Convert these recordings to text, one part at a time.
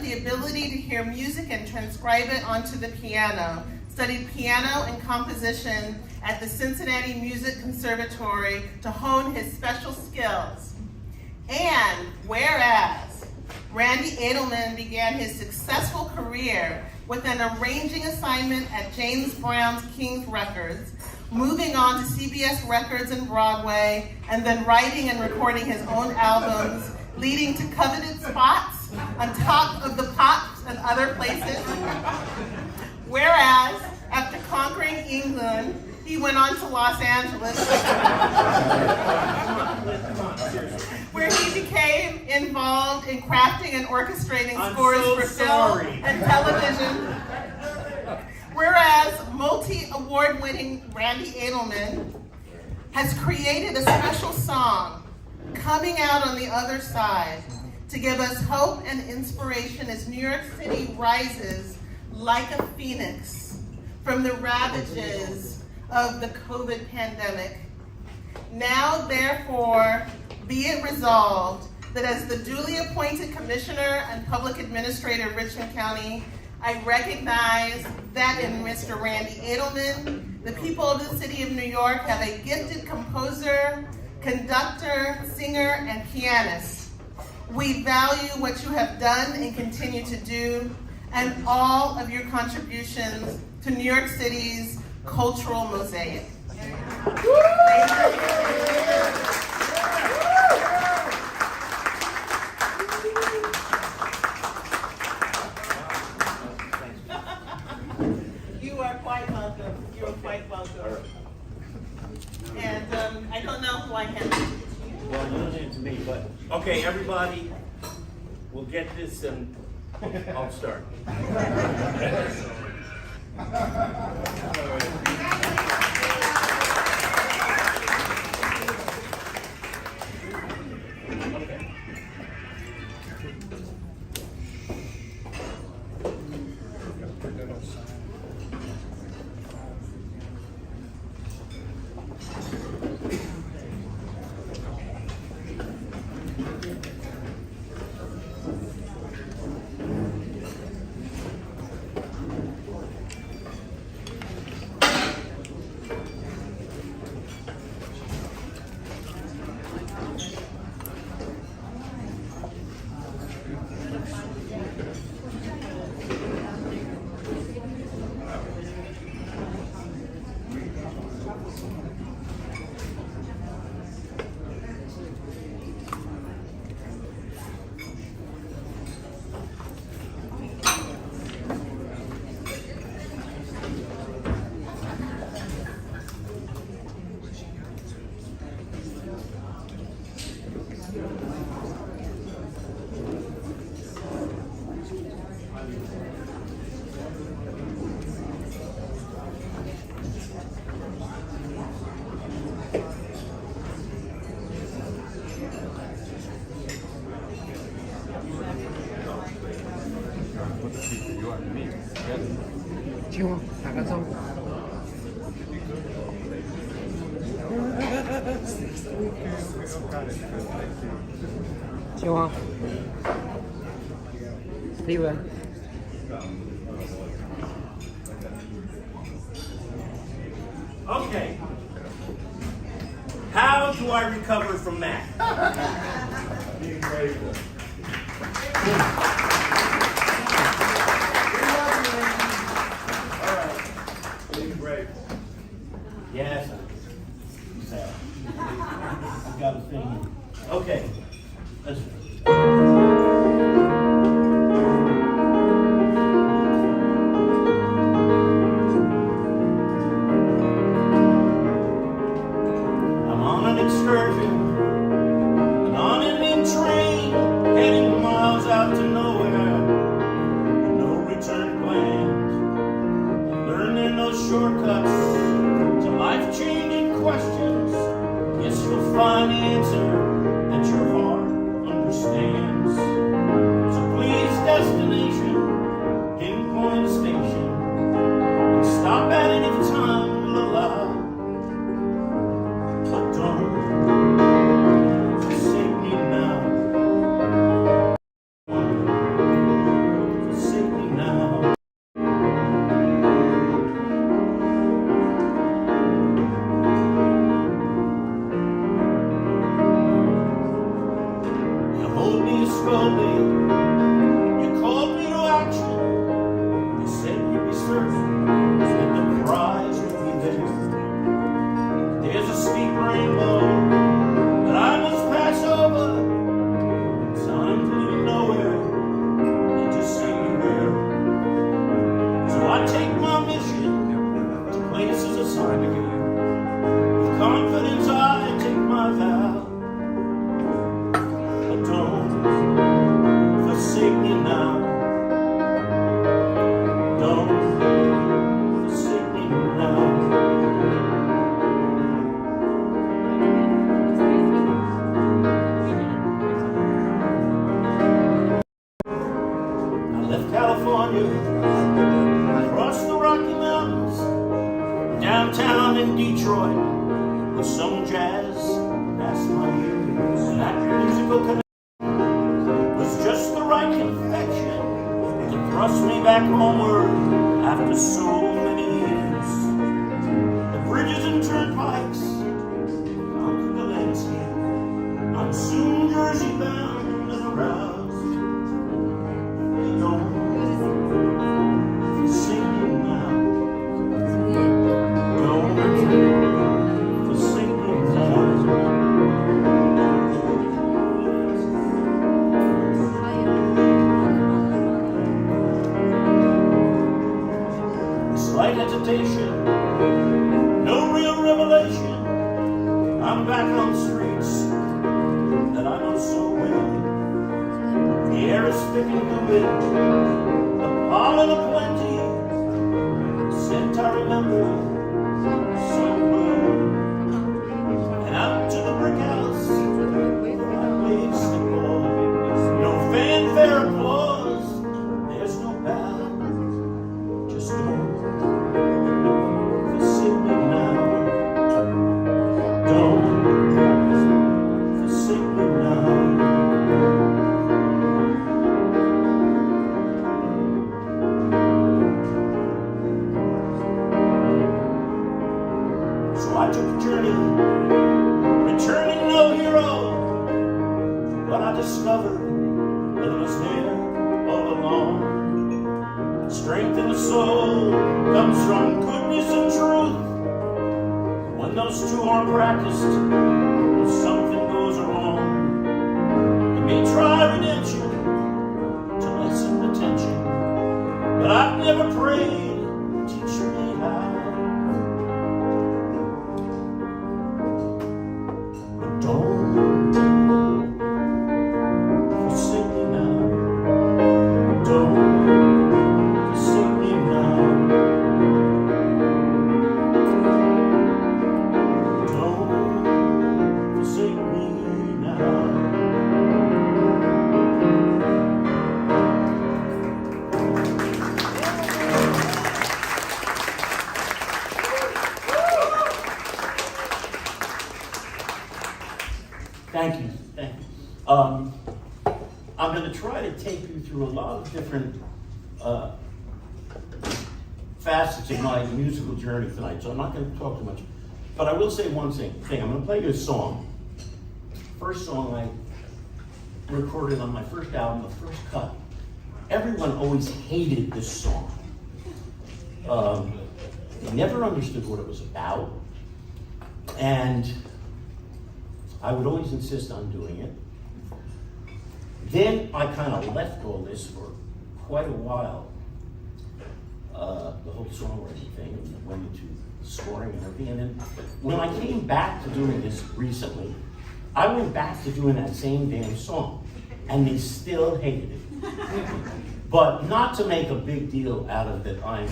the ability to hear music and transcribe it onto the piano, studied piano and composition at the Cincinnati Music Conservatory to hone his special skills. And whereas Randy Edelman began his successful career with an arranging assignment at James Brown's King's Records, moving on to CBS Records and Broadway, and then writing and recording his own albums, leading to coveted spots on Top of the Pops and other places. Whereas, after conquering England, he went on to Los Angeles, where he became involved in crafting and orchestrating scores for film and television. Whereas multi-award-winning Randy Edelman has created a special song, Coming Out on the Other Side, to give us hope and inspiration as New York City rises like a phoenix from the ravages of the COVID pandemic. Now, therefore, be it resolved that as the duly appointed Commissioner and Public Administrator of Richmond County, I recognize that in Mr. Randy Edelman, the people of the city of New York have a gifted composer, conductor, singer, and pianist. We value what you have done and continue to do, and all of your contributions to New York City's cultural mosaic. You are quite welcome. You are quite welcome. And I don't know who I hand it to you. Well, no, it's me, but okay, everybody, we'll get this and I'll start. Okay. How do I recover from that? Being grateful. All right. Being grateful. Yes. I got a thing. Okay. Let's. told me, you called me to action. You said you'd be certain that the prize would be there. There's a steep rainbow that I must pass over. Time to leave nowhere and just see me where. So I take my mission to places assigned to you. With confidence I take my vow. But don't forsake me now. Don't forsake me now. I left California, across the Rocky Mountains, downtown in Detroit, with some jazz past my ears. And that musical connection was just the right confection to thrust me back homeward after so many years. The bridges and turnpikes conquered the landscape. I'm soon Jersey bound and aroused. They don't forsake me now. Don't forsake me now. Slight hesitation, no real revelation. I'm back on streets that I know so well. The air is thick and humid, the pollen aplenty, scent I remember so well. And out to the brick house where I played stickball. No fanfare applause, there's no bow. Just don't forsake me now. Don't forsake me now. So I took a journey, returning no hero. But I discovered that it was there all along. Strength in the soul comes from goodness and truth. When those two aren't practiced, something goes wrong. You may try redemption to lessen the tension, but I've never prayed, teach me how. But don't forsake me now. Don't forsake me now. Don't forsake me now. Thank you. Thank you. I'm going to try to take you through a lot of different facets of my musical journey tonight, so I'm not going to talk too much. But I will say one thing. I'm going to play you a song. First song I recorded on my first album, the first cut. Everyone always hated this song. They never understood what it was about. And I would always insist on doing it. Then I kind of left all this for quite a while. The whole songwriting thing, and went into scoring and everything. And then when I came back to doing this recently, I went back to doing that same damn song. And they still hated it. But not to make a big deal out of it, I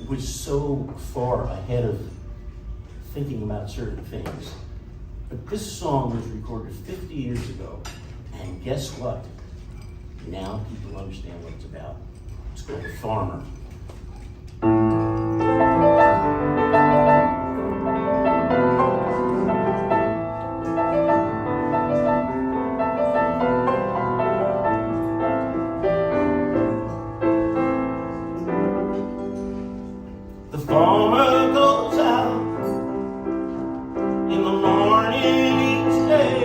was so far ahead of thinking about certain things. But this song was recorded 50 years ago, and guess what? Now people understand what it's about. It's called Farmer. The farmer goes out in the morning each day,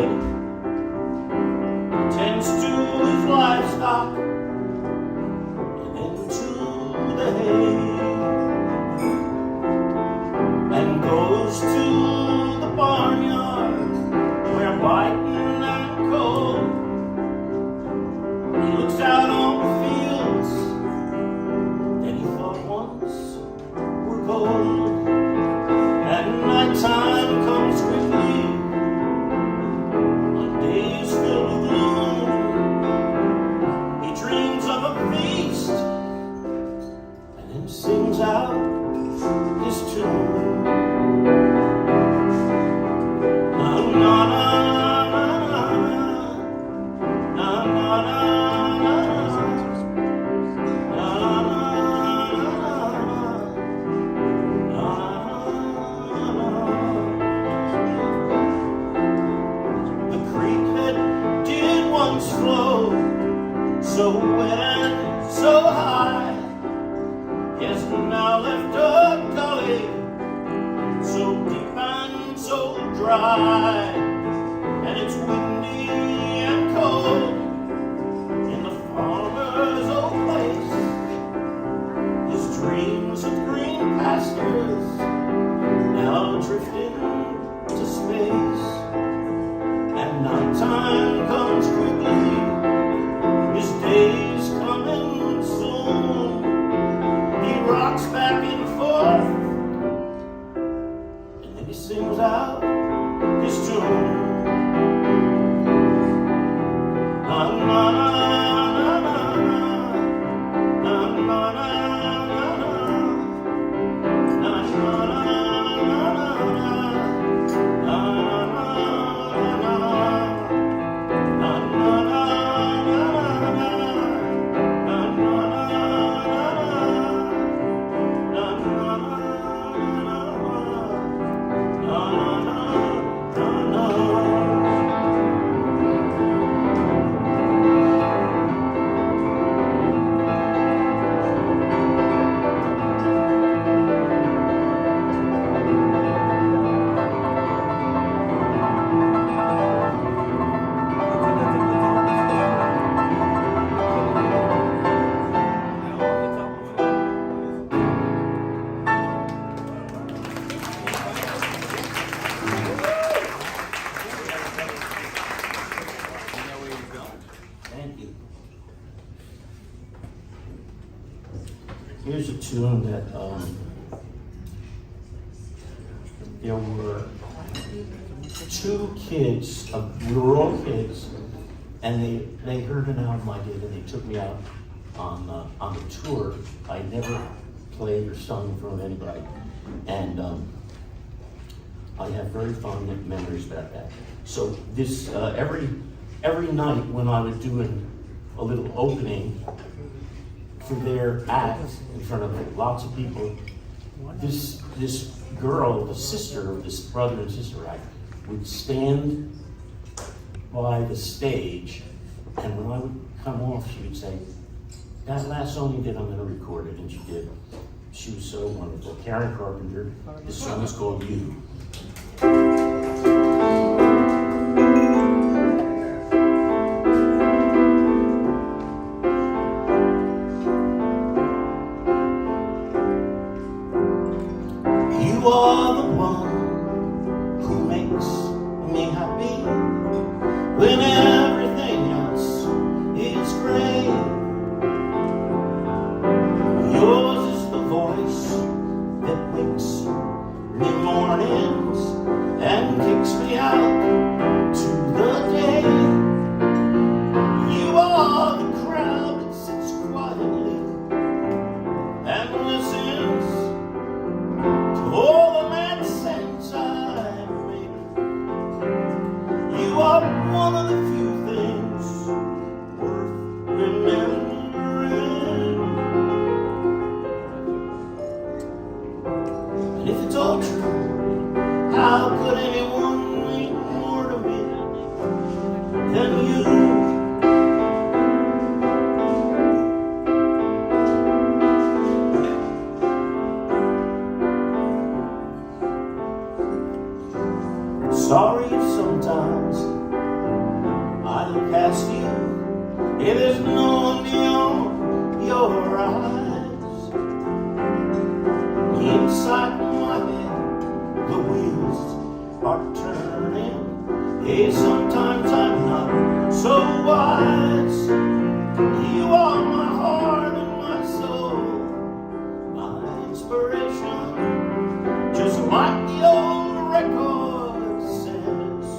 tends to his so wet and so high, has now left a gully so deep and so dry, and it's windy and cold in the farmer's old place. His dreams of green pastures now drifting to space, and nighttime comes quickly, his day's coming soon. He rocks back and forth, and then he sings out his tune. Na na na na na na na na Here's a tune that there were two kids, we were all kids, and they heard an album I did, and they took me out on the tour. I never played or sung in front of anybody, and I have very fond memories about that. So this every night when I was doing a little opening for their act in front of lots of people, this girl, the sister of this brother and sister act, would stand by the stage, and when I would come off, she would say, "That last song you did, I'm going to record it," and she did. She was so wonderful. Karen Carpenter. This song is called "You." You are the one who makes me happy when everything else is gray. Yours is the voice that wakes me mornings and kicks me out to the day. You are the crowd that sits quietly and listens to all the mad sense I've made. You are one of the few things worth remembering. And if it's all true, how could anyone mean more to me than you? Sorry if sometimes I look past you, if there's no one beyond your eyes. Inside my head, the wheels are turning. Hey, sometimes I'm not so wise. You are my heart and my soul, my inspiration, just like the old record says.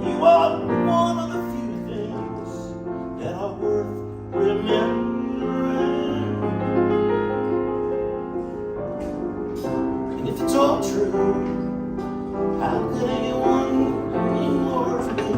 You are one of the few things that are worth remembering. And if it's all true, how could anyone mean more to me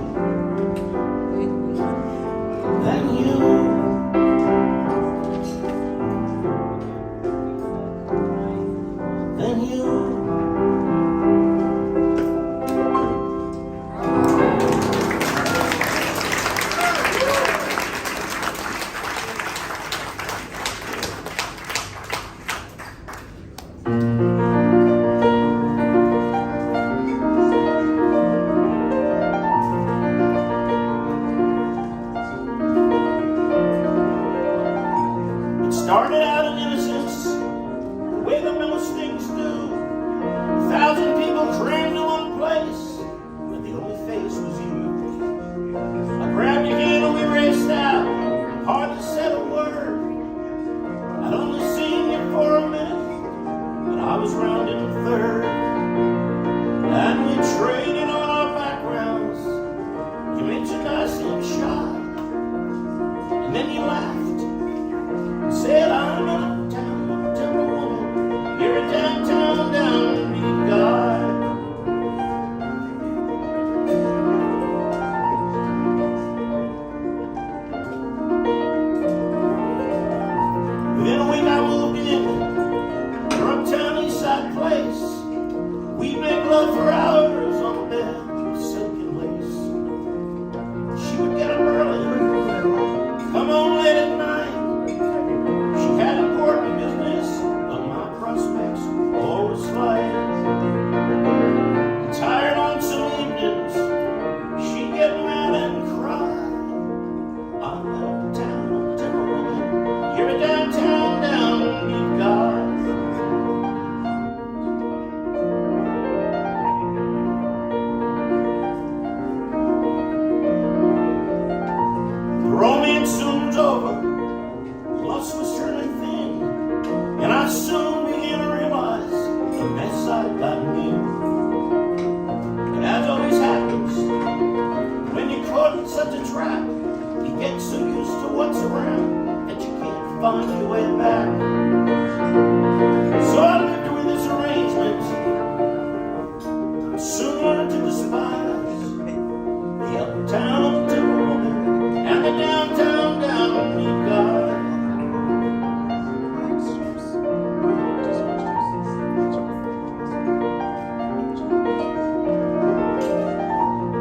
You mentioned I seemed shy, and then you laughed and said, I'm a downtown woman. You're a downtown downbeat guy. Within a week I moved in from uptown east side place. We'd make love for hours on a bed of silky lace. She would get up early, come home late at night. She had important business, but my prospects always light. And tired on some evenings, she'd get mad and cry. I'm a downtown woman, you're a downtown downbeat guy. Romance soon was over, lust was turning thin, and I soon began to realize the mess I'd gotten in. And as always happens, when you're caught in such a trap, you get so used to what's around that you can't find your way back. So I lived with this arrangement, soon learned to despise the uptown woman and the downtown downbeat guy.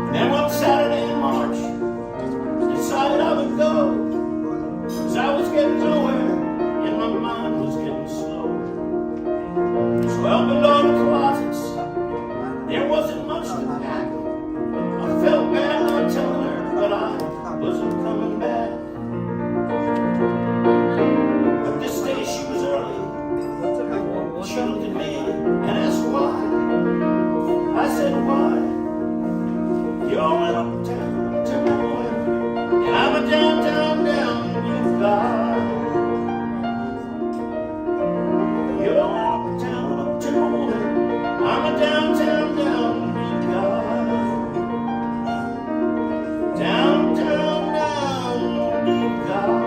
And then one Saturday in March, I decided I would go, 'cause I was getting nowhere and my mind was getting slow. So out below the closets, there wasn't much to pack. I felt bad not telling her, but I wasn't coming back. But this day she was early. She looked at me and asked why. I said, why? You're an uptown woman, and I'm a downtown downbeat guy. You're an uptown woman, I'm a downtown downbeat guy. Downtown downbeat guy.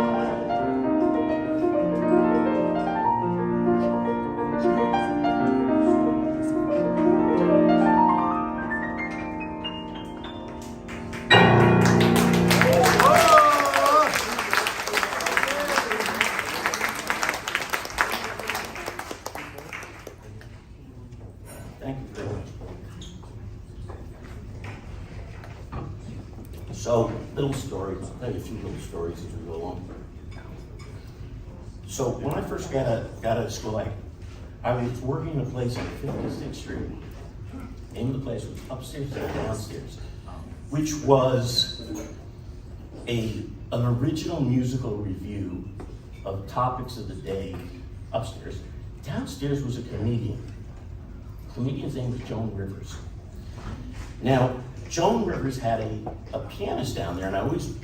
Thank you very much. So, little stories. I'll tell you a few little stories as we go along. So, when I first got out of school, I was working in a place on 56th Street. The name of the place was Upstairs and Downstairs, which was an original musical review of topics of the day upstairs. Downstairs was a comedian. The comedian's name was Joan Rivers. Now, Joan Rivers had a pianist down there, and I always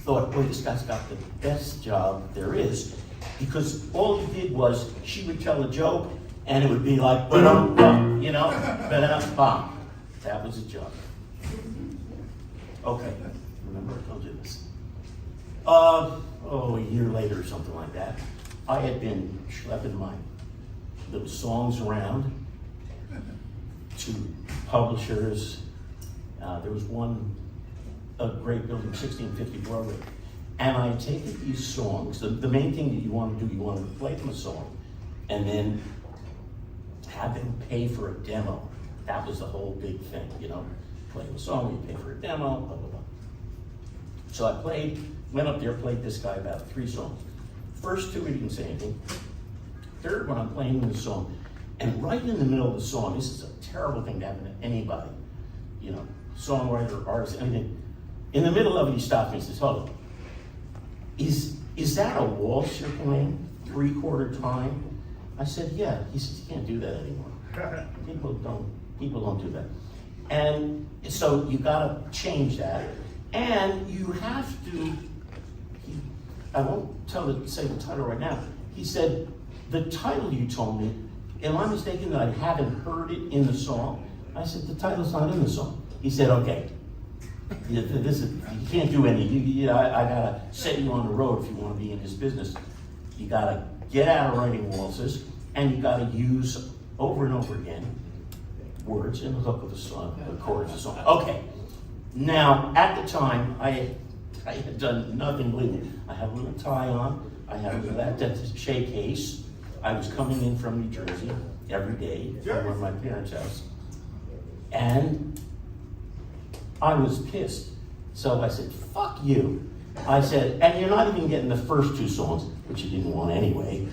thought, boy, this guy's got the best job there is, because all he did was, she would tell a joke, and it would be like, ba-dum-bum, you know, ba-dum-bum. That was a job. Okay, remember I told you this. A year later or something like that, I had been schlepping my little songs around to publishers. There was a great building, 1650 Broadway, and I had taken these songs. The main thing that you want to do, you want to play them a song, and then have them pay for a demo. That was the whole big thing, you know. Play a song, you pay for a demo, blah, blah, blah. So I went up there, played this guy about 3 songs. First 2, he didn't say anything. Third one, I'm playing the song, and right in the middle of the song, this is a terrible thing to happen to anybody, you know, songwriter, artist, anything. In the middle of it, he stopped me and says, hold on. Is that a waltz you're playing, 3/4 time? I said, yeah. He says, you can't do that anymore. People don't do that. And so you gotta change that. And you have to, I won't say the title right now. He said, the title you told me, am I mistaken that I haven't heard it in the song? I said, the title's not in the song. He said, okay, you can't do any, I gotta set you on the road if you wanna be in this business. You gotta get out of writing waltzes, and you gotta use over and over again words in the hook of the song, the chorus of the song. Okay, now, at the time, I had done nothing, believe me. I had a little tie on, I had a little attaché case. I was coming in from New Jersey every day from one of my parents' house. And I was pissed. So I said, fuck you. I said, and you're not even getting the first two songs, which you didn't want anyway.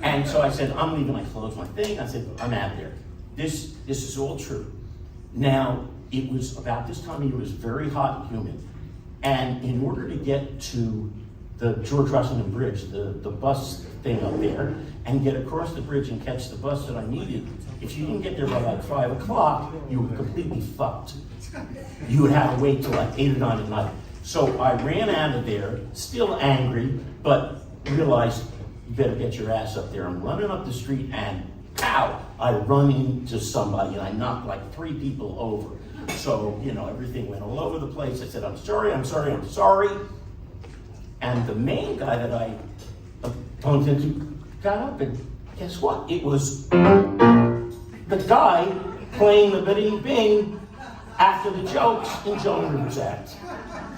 And so I said, I'm leaving my clothes, my thing. I said, I'm out there. This is all true. Now, it was about this time of year, it was very hot and humid. And in order to get to the George Washington Bridge, the bus thing up there, and get across the bridge and catch the bus that I needed, if you didn't get there by like 5 o'clock, you were completely fucked. You would have to wait till like 8 or 9 at night. So I ran out of there, still angry, but realized you better get your ass up there. I'm running up the street and pow, I run into somebody and I knocked like 3 people over. So, you know, everything went all over the place. I said, I'm sorry. And the main guy that I bumped into got up, and guess what? It was the guy playing the Bing Bing after the jokes in Joan Rivers Act.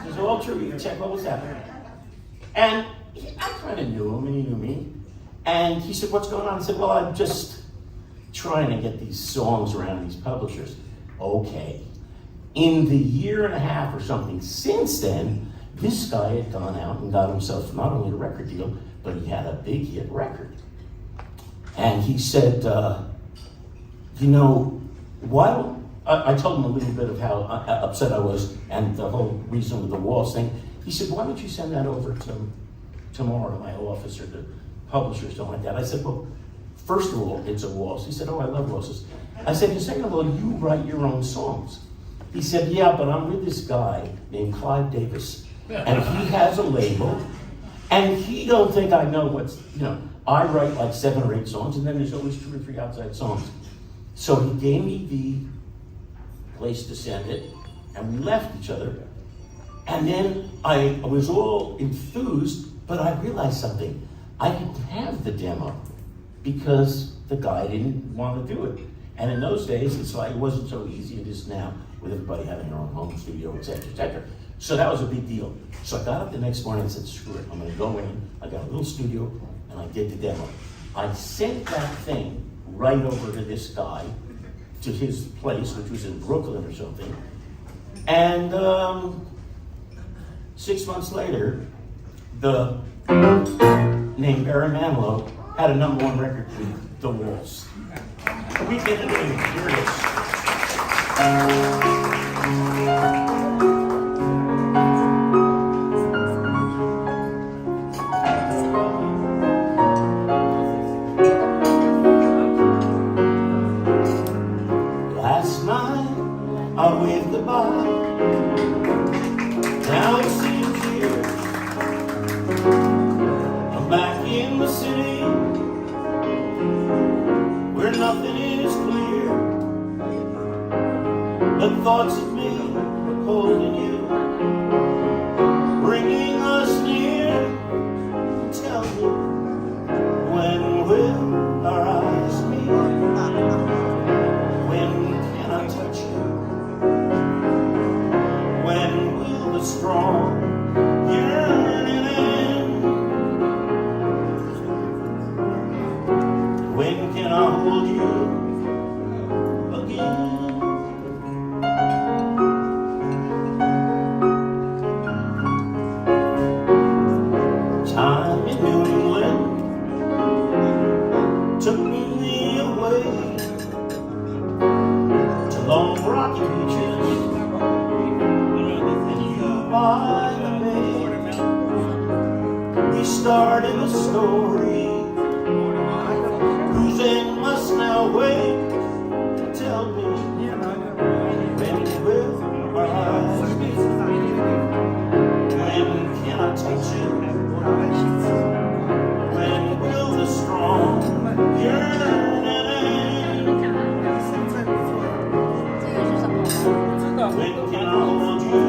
It was all true. You can check what was happening. And I kind of knew him, and he knew me. And he said, what's going on? I said, well, I'm just trying to get these songs around these publishers. Okay. In the year and a half or something since then, this guy had gone out and got himself not only a record deal, but he had a big hit record. And he said, you know, why don't, I told him a little bit of how upset I was and the whole reason with the waltz thing. He said, why don't you send that over to tomorrow to my office or the publisher or something like that. I said, well, first of all, it's a waltz. He said, oh, I love waltzes. I said, and second of all, you write your own songs. He said, yeah, but I'm with this guy named Clive Davis, and he has a label, and he don't think I know what's, you know, I write like 7 or 8 songs, and then there's always 2 or 3 outside songs. So he gave me the place to send it, and we left each other. And then I was all enthused, but I realized something. I didn't have the demo because the guy didn't want to do it. And in those days, it's like, it wasn't so easy as it is now with everybody having their own home studio, et cetera, et cetera. So that was a big deal. So I got up the next morning and said, screw it, I'm gonna go in. I got a little studio and I did the demo. I sent that thing right over to this guy, to his place, which was in Brooklyn or something. And 6 months later, the named Barry Manilow had a #1 record with The Waltz. We did it in serious. Last night I waved goodbye. Now it seems years. I'm back in the city where nothing is clear. But thoughts of me holding you, bringing us near. Tell me, when will our eyes meet? When can I touch you? When will the strong yearning end? When can I hold you again? Time in New England took me away to long rocky beaches and you by the bay. We started a story whose end must now wait. Tell me, when will our eyes meet? When can I touch you? When will the strong yearning end? When can I hold you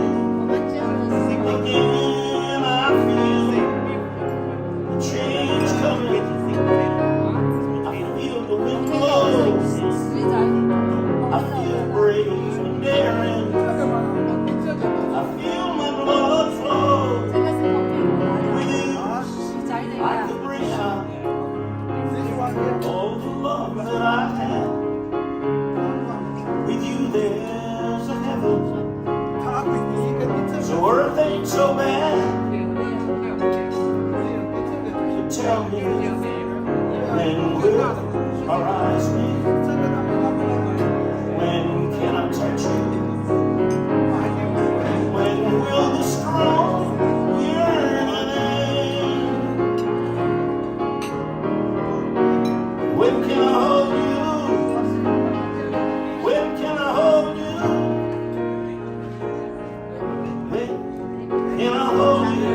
so bad. Tell me, when will our eyes meet? When can I touch you? When will the strong yearning end? When can I hold you? When can I hold you? When can I hold you?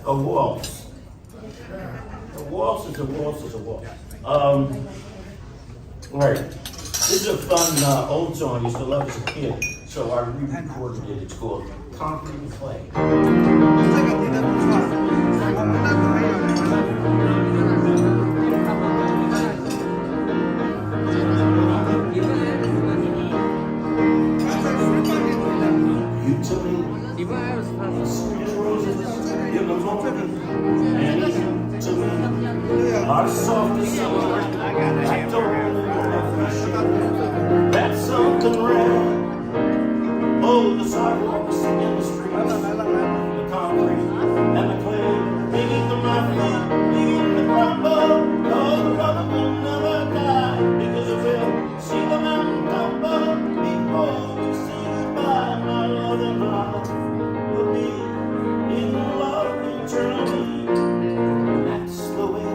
A waltz. A waltz is a waltz is a waltz. Right. This is a fun old song I used to love as a kid, so I re-recorded it. It's called Concrete and Clay. You tell me. Our softest summer, I don't know. That's something rare. Oh, the sidewalks and the streets, the concrete and the clay, beneath my feet, begin to crumble. Oh, the rubber will never die, because it will see the mountain tumble before we say goodbye. My love and I will be in love eternally. That's the way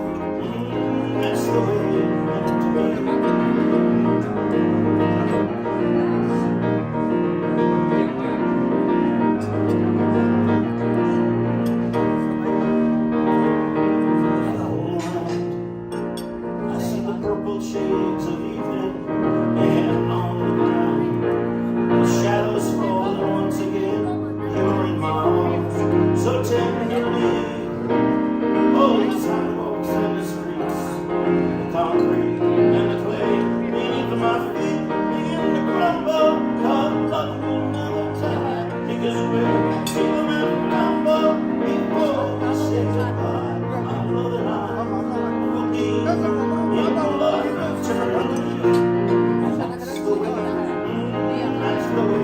it's meant to be. I see the purple shades of evening, and on the ground, the shadows falling once again. You're in my arms, so tenderly. Oh, the sidewalks and the streets, the concrete and the clay, beneath my feet begin to crumble. Come, love will never die, because we'll see them and crumble before we say goodbye. My love and I will be in love eternally. That's the way it's meant to be.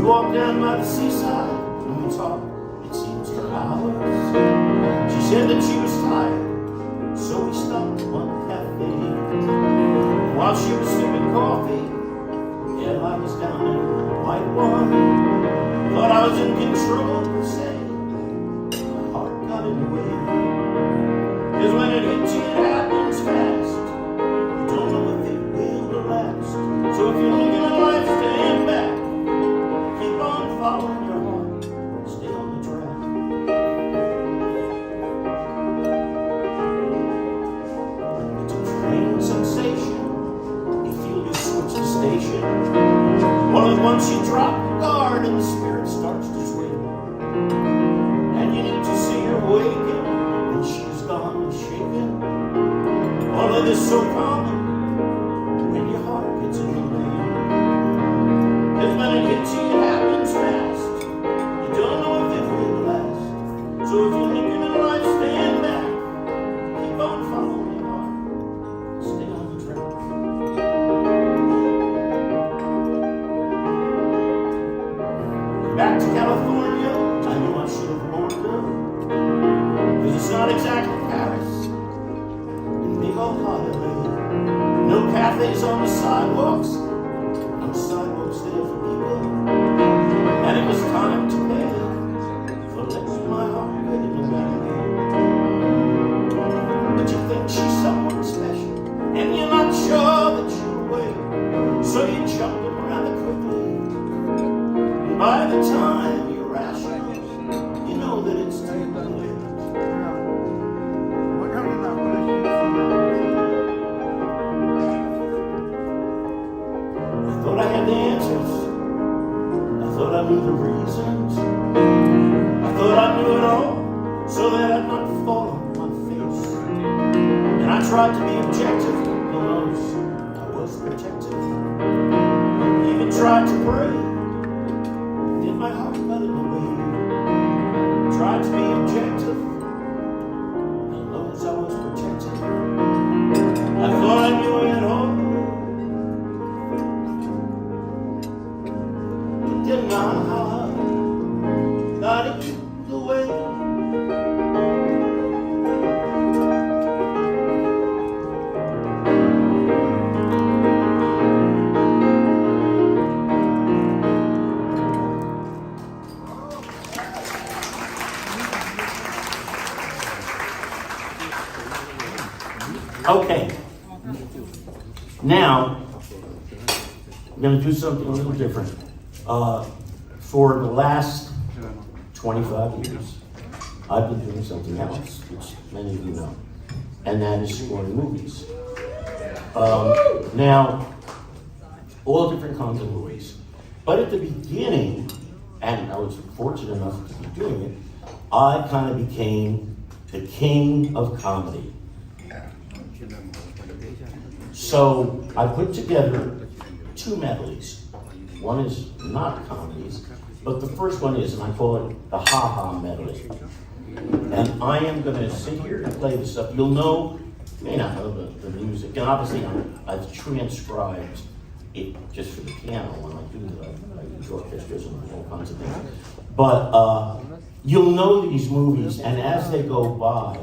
Walk down by the seaside and we talked, it seems for hours. She said that she was tired, so we stopped at one cafe. While she was sipping coffee, yeah, I was down in white wine. Thought I was in control per se, this so common when your heart gets in the way. 'Cause when it hits you, it happens fast. You don't know if it will last. So if you're looking at life, stand back. Keep on following your heart. Stay on the track. Back to California, I knew I should have warned her. 'Cause it's not exactly Paris. In big old Hollywood. No cafes on the sidewalks. No sidewalks there for people. And it was time to pay for letting my heart get in the way. But you think she's someone special, and you're not sure that she'll wait. So you jump them rather quickly. And by the time you're rational, you know that it's too late. I thought I had the answers. I thought I knew the reasons. I thought I knew it all, so that I'd not fall on my face. And I tried to be objective, no knows I was protective. Even tried to pray, yet my heart got in the way. Tried to be objective, no knows I was protective. I thought I knew it all, but then my heart got in the way. Okay. Now, I'm going to do something a little different. For the last 25 years, I've been doing something else, which many of you know, and that is scoring movies. Now, all different kinds of movies. But at the beginning, and I was fortunate enough to be doing it, I kind of became the king of comedy. So I put together 2 medleys. One is not comedies, but the first one is, and I call it the Haha Medley. And I am going to sit here and play this stuff. You'll know, you may not know the music, and obviously I've transcribed it just for the piano when I do I use orchestras and all kinds of things. But you'll know these movies, and as they go by,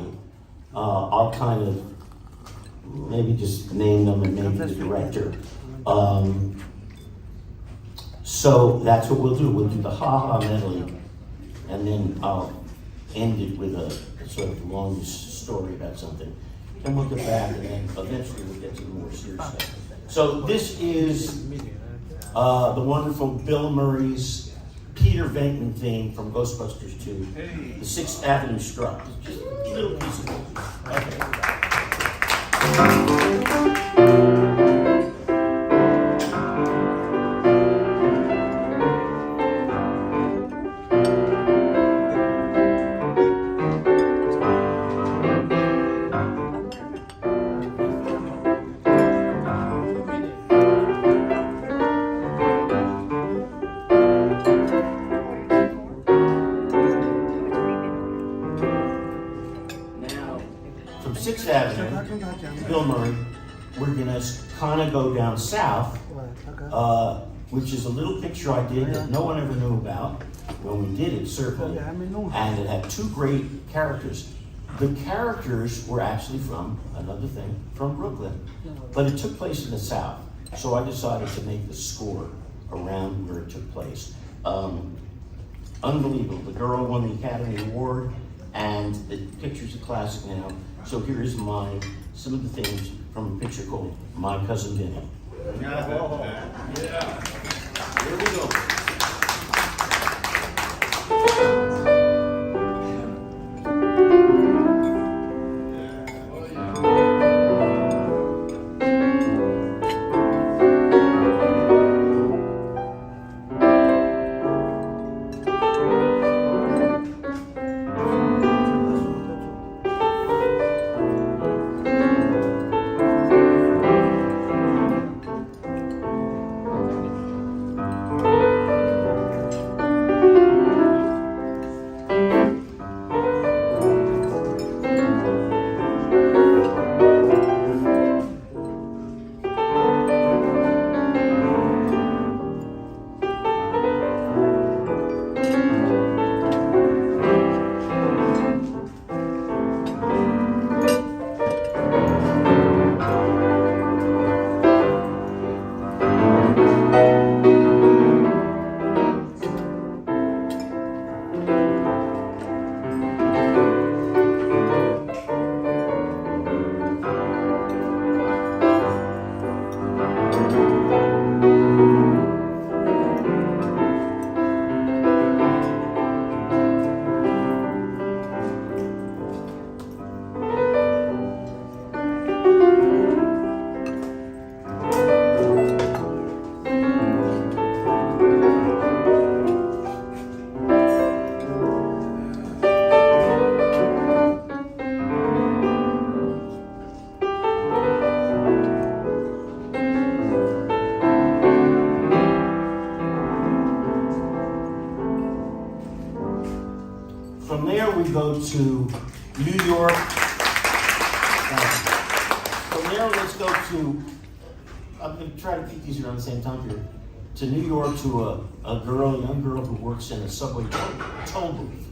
I'll kind of maybe just name them and maybe the director. So that's what we'll do. We'll do the Haha Medley, and then I'll end it with a sort of long story about something. Then we'll get back, and then eventually we'll get to the more serious stuff. So this is the wonderful Bill Murray's Peter Venkman theme from Ghostbusters 2, the 6th Avenue Strut. Just a little piece of it. Okay. Bill Murray, we're gonna kind of go down south, which is a little picture I did that no one ever knew about when we did it, certainly, and it had 2 great characters. The characters were actually from, another thing, from Brooklyn, but it took place in the South, so I decided to make the score around where it took place. Unbelievable, the girl won the Academy Award, and the picture's a classic now. So here is some of the things from a picture called My Cousin Vinny. Yeah. Here we go. From there, we go to New York. From there, let's go to, I'm going to try to keep these around the same time period, to New York to a young girl who works in a subway toll booth.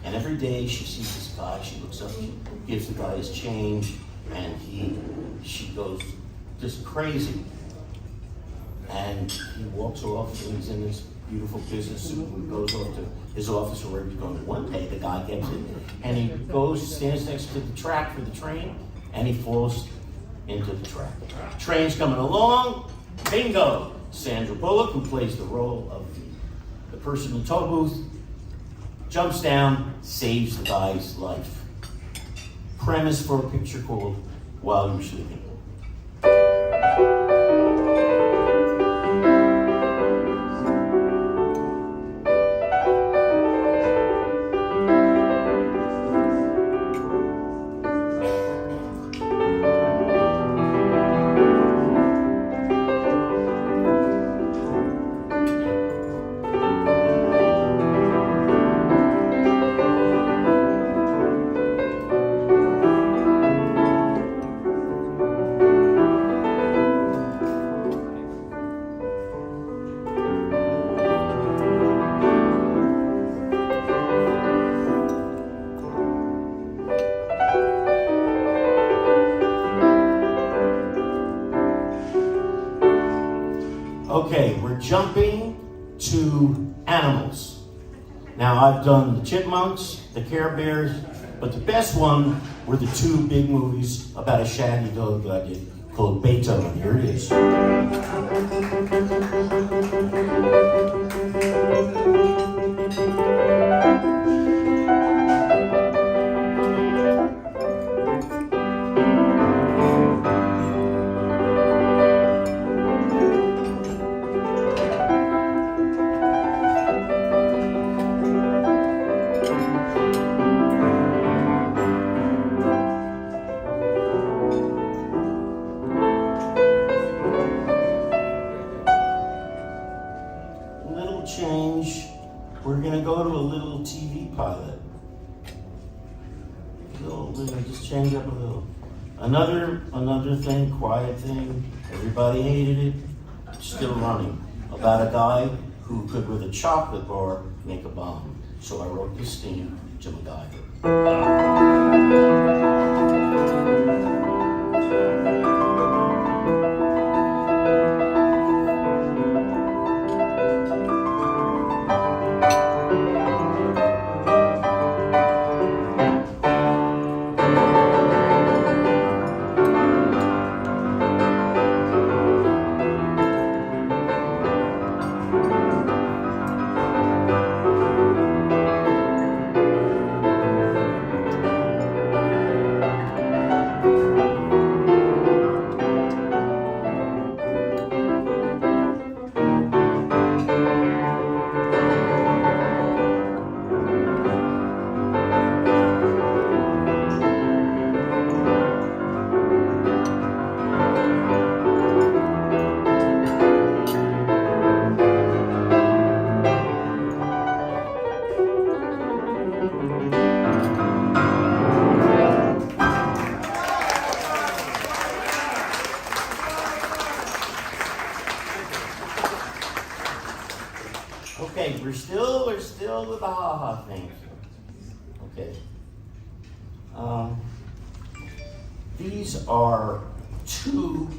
And every day she sees this guy, she looks up, she gives the guy his change, and she goes just crazy. And he walks off, and he's in this beautiful business, and he goes off to his office or wherever he's going. One day, the guy gets in, and he stands next to the track for the train, and he falls into the track. Train's coming along, bingo! Sandra Bullock, who plays the role of the person in the toll booth, jumps down, saves the guy's life. Premise for a picture called While You're Sleeping. Okay, we're jumping to animals. Now, I've done the Chipmunks, the Care Bears, but the best one were the two big movies about a shaggy dog that I did called Beethoven. Here it is. Change. We're going to go to a little TV pilot. Just change up a little. Another thing, quiet thing. Everybody hated it. Still running. About a guy who could, with a chocolate bar, make a bomb. So I wrote this theme to MacGyver. Okay, we're still with the ha-ha thing. Okay. These are two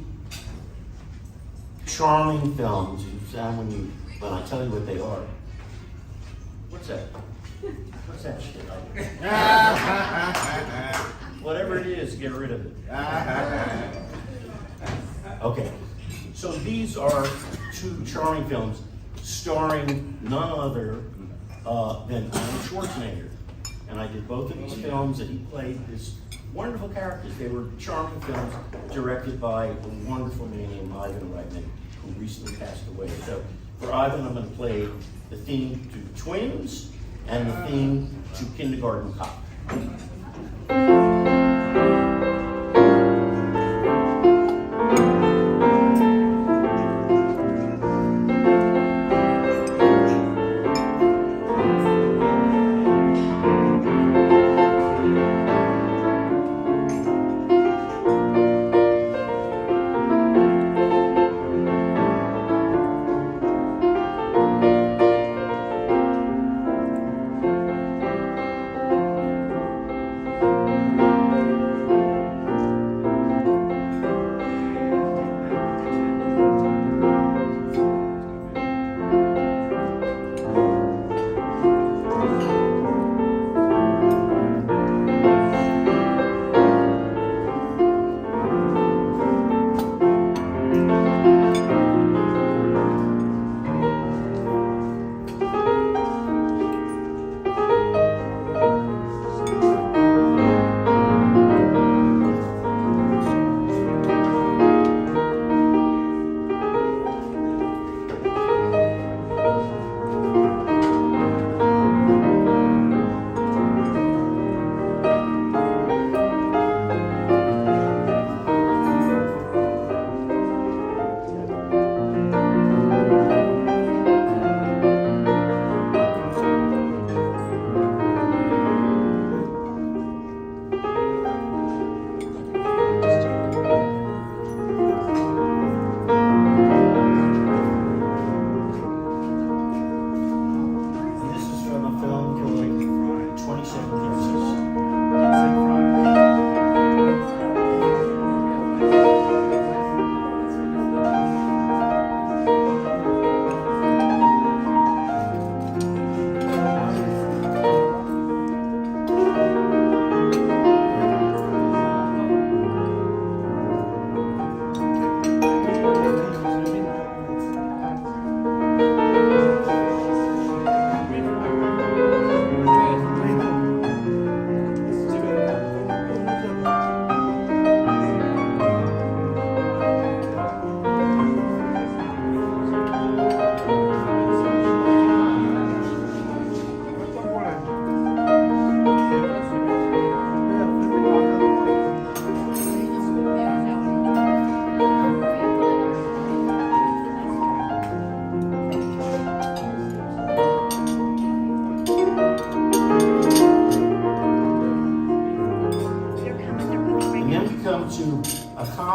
charming films. You sound when I tell you what they are. What's that? What's that shit? Whatever it is, get rid of it. Okay. So these are two charming films starring none other than Arnold Schwarzenegger. And I did both of these films, and he played this wonderful characters. They were charming films directed by a wonderful man named Ivan Reitman, who recently passed away. So for Ivan, I'm going to play the theme to Twins and the theme to Kindergarten Cop.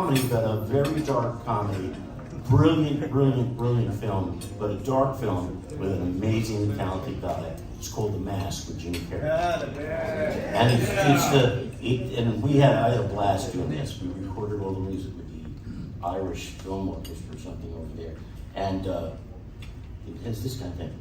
comedy, but a very dark comedy. Brilliant, brilliant, brilliant film, but a dark film with an amazing, talented guy. It's called The Mask with Jim Carrey. And I had a blast doing this. We recorded all the music with the Irish Film Orchestra or something over there. And it has this kind of thing.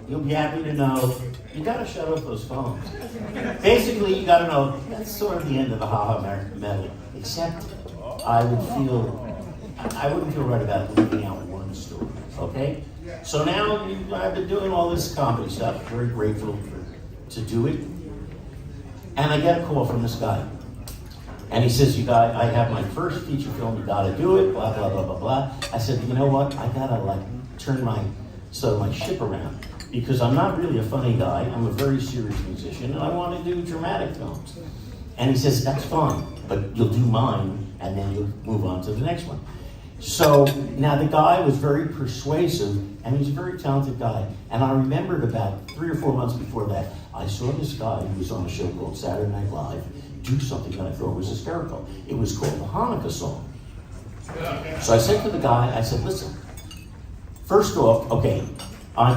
You'll be happy to know you gotta shut off those phones. Basically, you gotta know that's sort of the end of the Haha Medley. Except, I wouldn't feel right about leaving out one story. Okay? So now I've been doing all this comedy stuff. Very grateful to do it. And I get a call from this guy, and he says, I have my first feature film. You gotta do it. Blah blah blah blah blah. I said, you know what? I gotta turn my ship around. Because I'm not really a funny guy, I'm a very serious musician, and I want to do dramatic films. And he says, that's fine, but you'll do mine, and then you'll move on to the next one. So now the guy was very persuasive, and he's a very talented guy. And I remembered about 3 or 4 months before that, I saw this guy who was on a show called Saturday Night Live do something that I thought was hysterical. It was called the Hanukkah song. So I said to the guy, I said, listen, first off, okay, I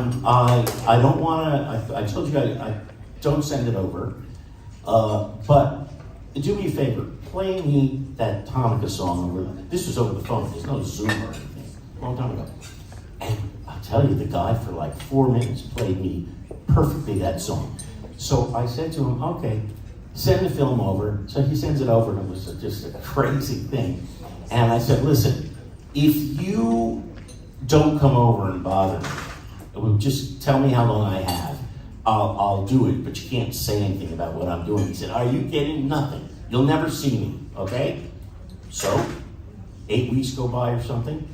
don't want to, I told you I don't send it over, but do me a favor, play me that Hanukkah song over, this was over the phone, there's no Zoom or anything, a long time ago. And I'll tell you, the guy for 4 minutes played me perfectly that song. So I said to him, okay, send the film over. So he sends it over, and it was just a crazy thing. And I said, listen, if you don't come over and bother me, just tell me how long I have. I'll do it, but you can't say anything about what I'm doing. He said, are you kidding? Nothing. You'll never see me, okay? So, 8 weeks go by or something.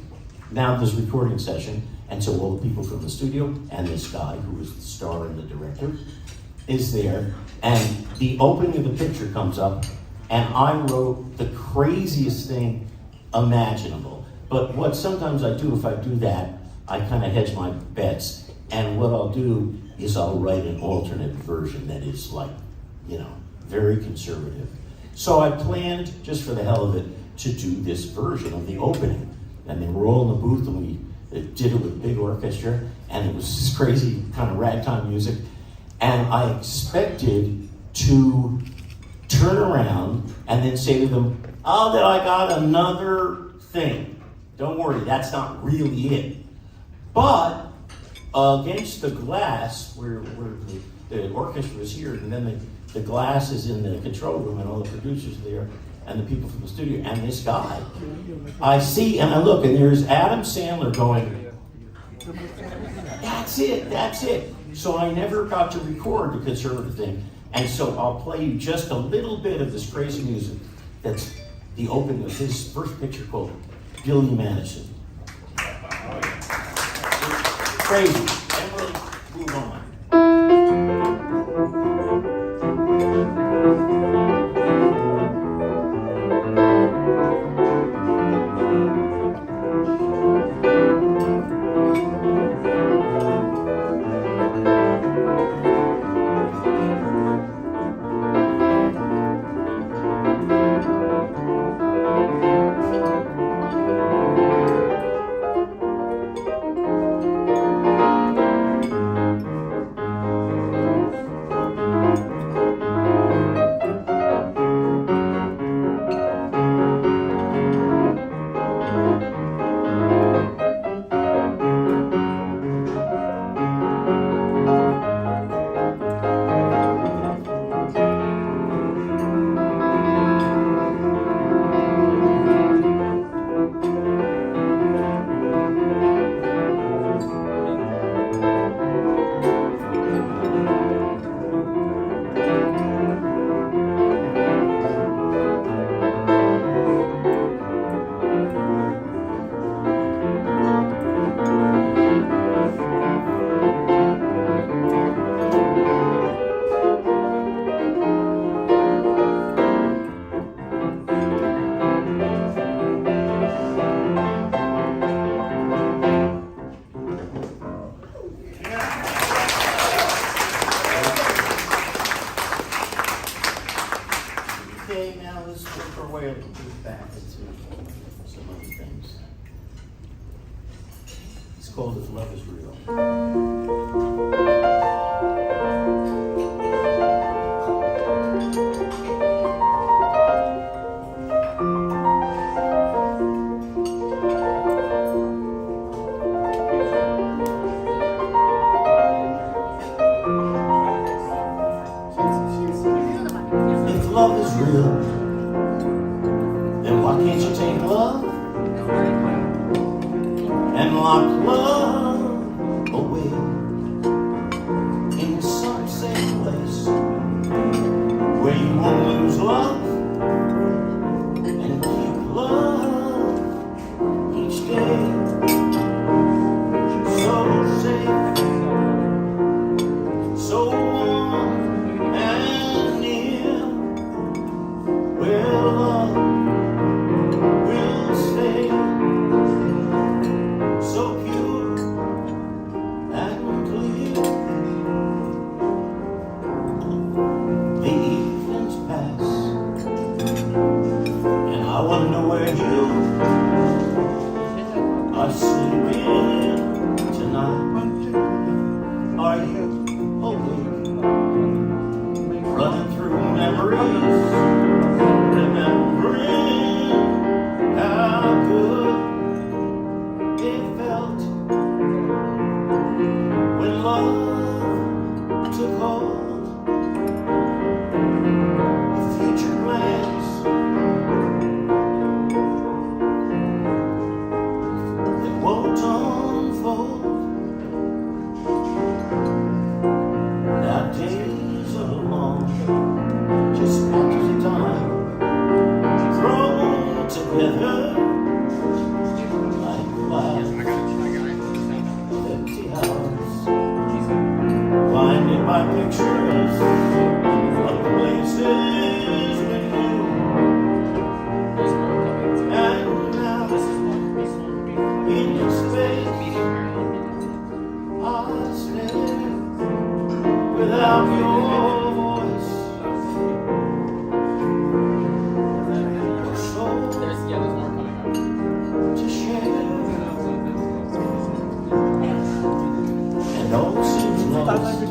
Now there's a recording session, and so all the people from the studio and this guy, who is the star and the director, is there, and the opening of the picture comes up, and I wrote the craziest thing imaginable. But what sometimes I do, if I do that, I kind of hedge my bets, and what I'll do is I'll write an alternate version that is very conservative. So I planned, just for the hell of it, to do this version of the opening. And they were all in the booth, and we did it with a big orchestra, and it was this crazy kind of ragtime music. And I expected to turn around and then say to them, oh, that I got another thing. Don't worry, that's not really it. But against the glass, where the orchestra is here, and then the glass is in the control room, and all the producers are there, and the people from the studio, and this guy, I see, and I look, and there's Adam Sandler going, that's it. So I never got to record the conservative thing, and so I'll play you just a little bit of this crazy music that's the opening of his first picture called Billy Madison. Crazy. And we'll move on. before I get back into some other things. It's called If Love Is Real. If love is real, then why can't you take love and lock love away in some safe place where you won't lose love and keep love each day so safe, so warm and near, where love will stay, so pure and clear. The evenings pass, and I wonder where you are sleeping tonight. Are you awake, running through memories, remembering how good it felt when love took hold? The future plans that won't unfold. Now days are long, just patches of time thrown together like clouds of empty house, blinded by pictures of places we knew. And now in space I stand without your voice. Your soul to share, and all seems lost,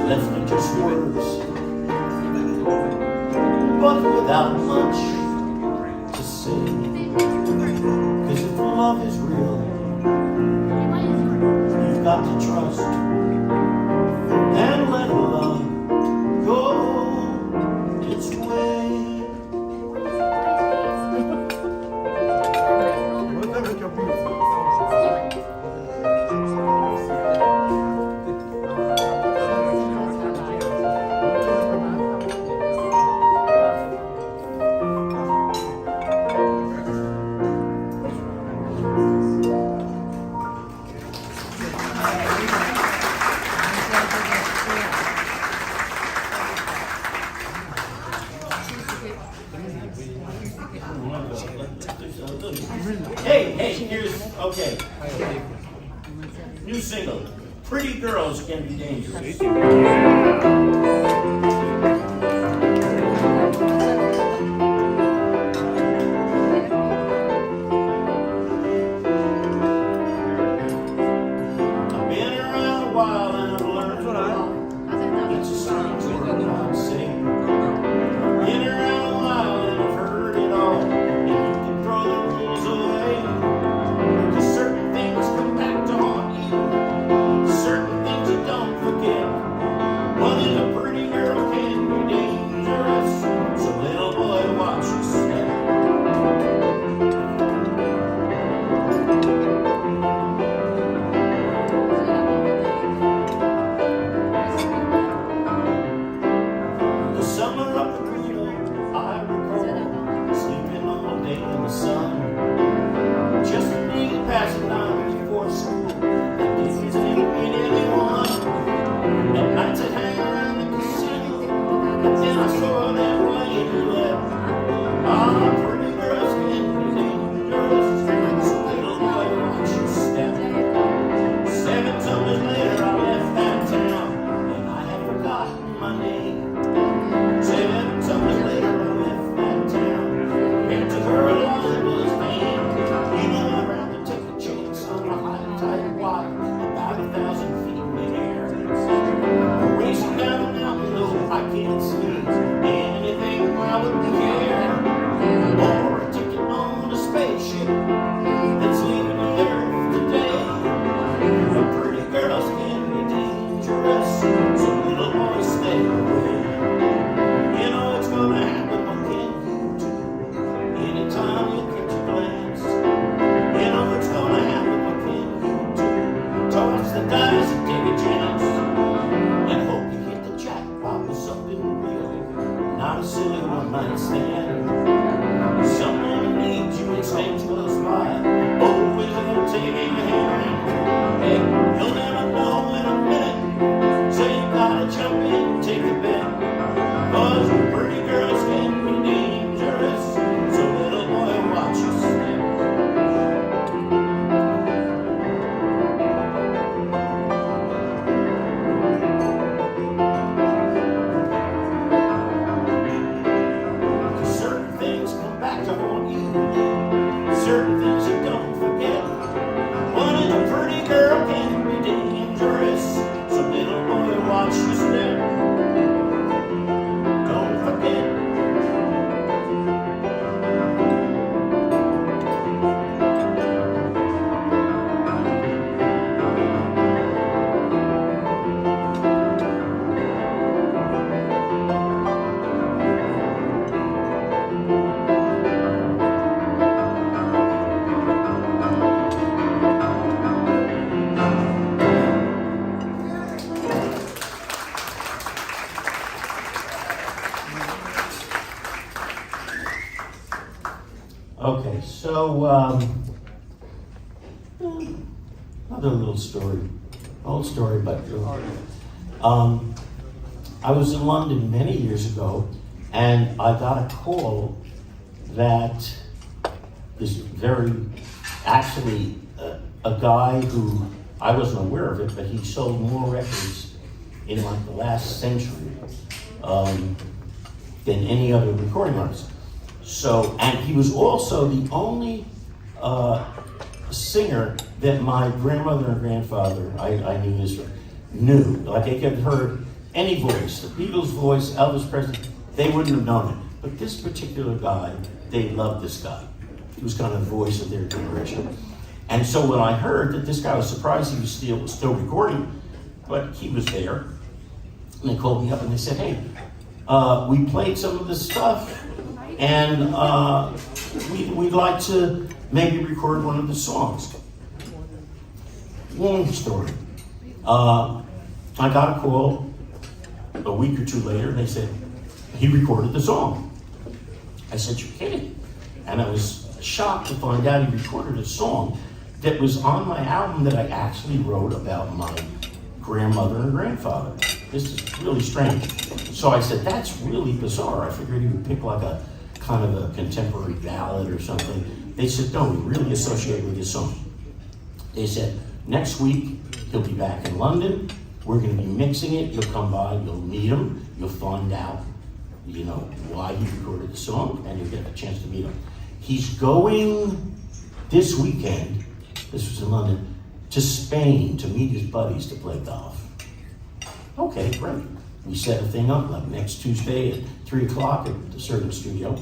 left in just words, but without much to say. 'Cause if love is real, you've got to trust and let love go its way. Hey, here's, okay. New single, Pretty Girls Can Be Dangerous. I've been around a while and I've learned a lot. It's a strange world, I'd say. Been around a while and I've heard it all. And you can throw the rules away. 'Cause certain things come back to haunt you. Certain things you don't forget. One in the I wouldn't care. Or a ticket on a spaceship that's leaving the earth today. But pretty girls can be dangerous, so little boys stay away. You know it's gonna happen, what can you do? Anytime you catch a glance, you know it's gonna happen, what can you do? Toss the dice and take a chance, and hope you hit the jackpot with something real, not a silly one-night stand. Someone needs you, it stands close by, always gonna take a hand. Hey, you'll never know in a minute, so you gotta jump in, take a bet. Cause pretty girls can be dangerous, so little boy, watch your step. Cause certain things come back to haunt you, certain things you don't forget. One is a pretty girl can be dangerous, so little boy, watch your step. Don't forget. Okay, so another little story, old story, but I was in London many years ago, and I got a call that this very, actually, a guy who I wasn't aware of it, but he sold more records in like the last century than any other recording artist. So, and he was also the only singer that my grandmother and grandfather, I knew this, knew. Like they could have heard any voice, the Beatles' voice, Elvis Presley, they wouldn't have known it. But this particular guy, they loved this guy. He was kind of the voice of their generation. And so when I heard that this guy was surprised he was still recording, but he was there, and they called me up and they said, hey, we played some of this stuff, and we'd like to maybe record one of the songs. Long story. I got a call a week or two later, and they said, he recorded the song. I said, you're kidding. And I was shocked to find out he recorded a song that was on my album that I actually wrote about my grandmother and grandfather. This is really strange. So I said, that's really bizarre. I figured he would pick like a kind of a contemporary ballad or something. They said, no, we really associate with this song. They said, next week, he'll be back in London. We're gonna be mixing it. You'll come by, you'll meet him. You'll find out, you know, why he recorded the song, and you'll get a chance to meet him. He's going this weekend, this was in London, to Spain to meet his buddies to play golf. Okay, great. We set a thing up like next Tuesday at 3 o'clock at the Certain Studio.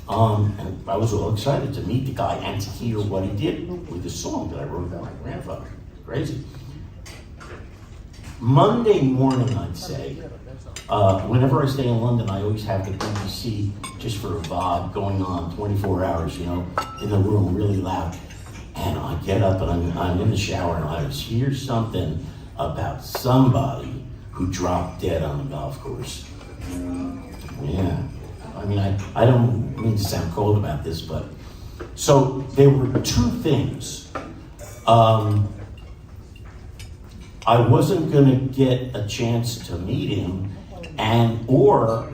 And I was all excited to meet the guy and to hear what he did with the song that I wrote about my grandfather. Crazy. Monday morning, I'd say, whenever I stay in London, I always have the BBC just for a VOD going on 24 hours, you know, in the room, really loud. And I get up and I'm in the shower and I hear something about somebody who dropped dead on the golf course. Yeah. I mean, I don't mean to sound cold about this, but so there were two things. I wasn't gonna get a chance to meet him, or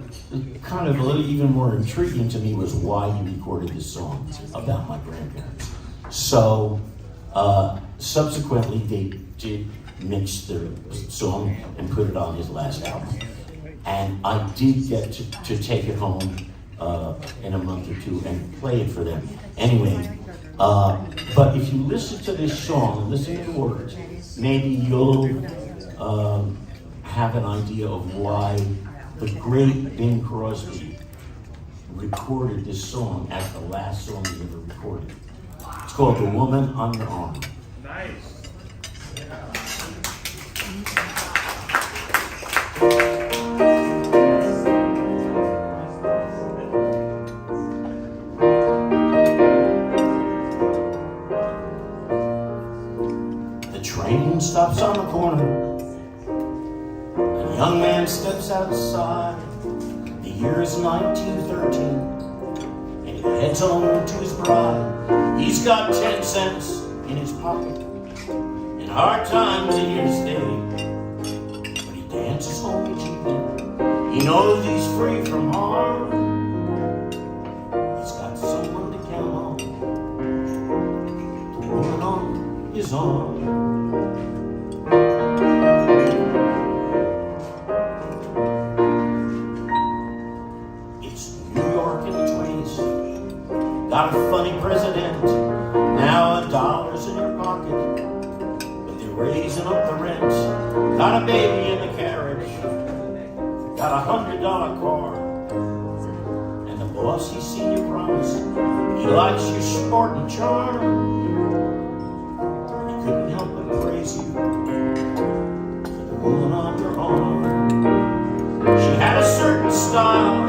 kind of a little even more intriguing to me was why he recorded this song about my grandparents. So subsequently they did mix the song and put it on his last album. And I did get to take it home in a month or two and play it for them. Anyway, but if you listen to this song and listen to the words, maybe you'll have an idea of why the great Bing Crosby recorded this song as the last song he ever recorded. It's called The Woman on Your Arm. Nice. The train stops on the corner. A young man steps outside. The year is 1913, and he heads home to his bride. He's got 10 cents in his pocket. In hard times he hears stay, but he dances home each evening. He knows he's free from harm. He's got someone to count on, the woman on his arm. Got a funny president, now $1 in your pocket, but they're raising up the rent. Got a baby in the carriage, got a $100 car, and the boss, he's seen your promise. He likes your sport and charm, and he couldn't help but praise you for the woman on your arm. She had a certain style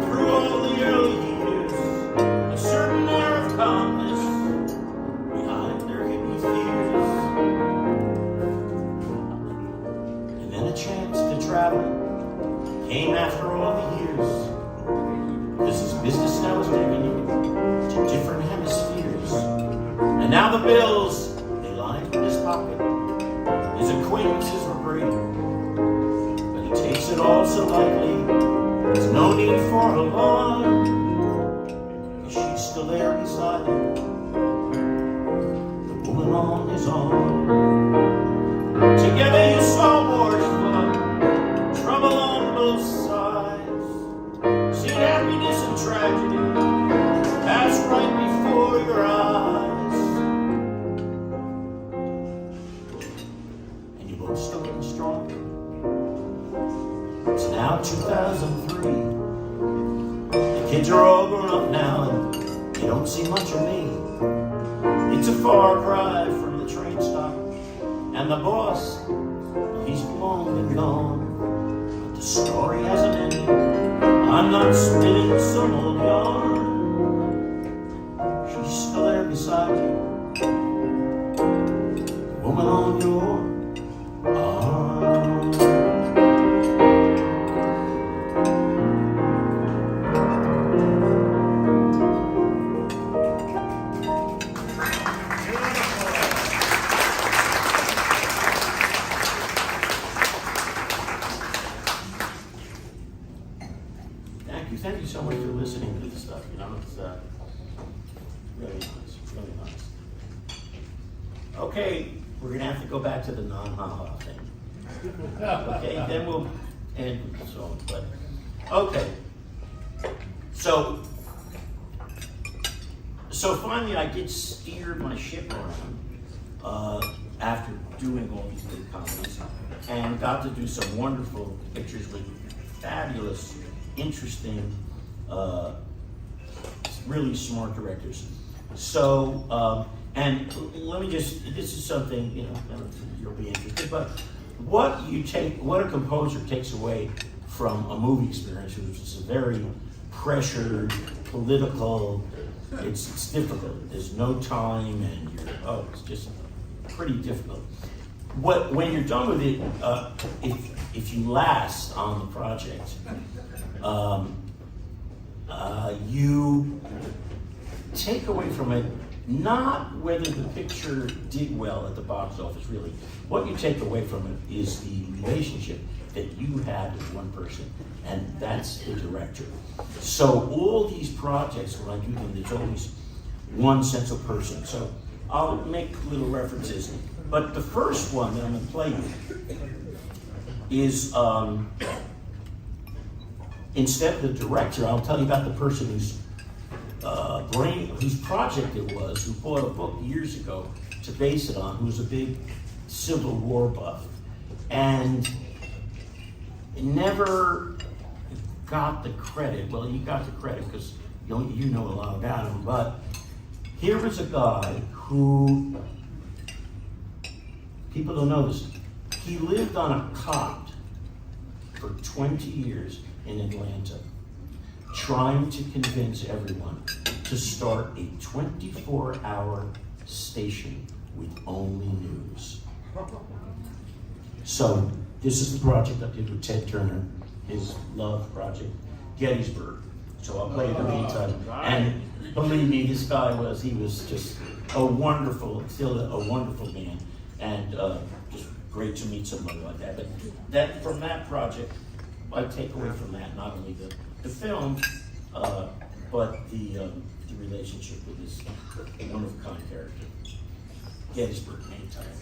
through all the early years. Certain air of calmness behind their hippie fears, and then a chance to travel came after all the years, because his business now was taking you to different hemispheres, and now the bills, they lined his pocket. His acquaintances were great, but he takes it all so lightly. There's no need for alarm. She's still there beside him, the woman on his arm. Together you saw wars flood, trouble on both sides, seen happiness and tragedy pass right before your eyes, and you're both still getting stronger. It's now 2003. Kids are all grown up now and they don't see much of me. It's a far cry from the train stop, and the boss, he's long and gone. But the story hasn't ended. I'm not spinning some old yarn. She's still there beside you, the woman on your arm. Thank you so much for listening to this stuff. You know, it's really nice, really nice. Okay, we're gonna have to go back to the non-ha-ha thing. Okay, then we'll end with the song. But okay, so finally I did steer my ship around after doing all these big comedies, and got to do some wonderful pictures with fabulous, interesting, really smart directors. So, and let me just, this is something, you know, you'll be interested, but what a composer takes away from a movie experience, which is a very pressured, political, it's difficult. There's no time, and it's just pretty difficult. When you're done with it, if you last on the project, you take away from it not whether the picture did well at the box office, really. What you take away from it is the relationship that you had with one person, and that's the director. So all these projects, when I do them, there's always one central person. So I'll make little references. But the first one that I'm going to play you is, instead of the director, I'll tell you about the person whose project it was, who bought a book years ago to base it on, who was a big Civil War buff, and never got the credit. Well, you got the credit because you know a lot about him, but here was a guy who, people don't know this, he lived on a cot for 20 years in Atlanta, trying to convince everyone to start a 24-hour station with only news. So this is the project I did with Ted Turner, his love project, Gettysburg. So I'll play it in the meantime. And believe me, this guy was just a wonderful, still a wonderful man, and just great to meet somebody like that. But that from that project, I take away from that not only the film, but the relationship with this one-of-a-kind character. Gettysburg, main title.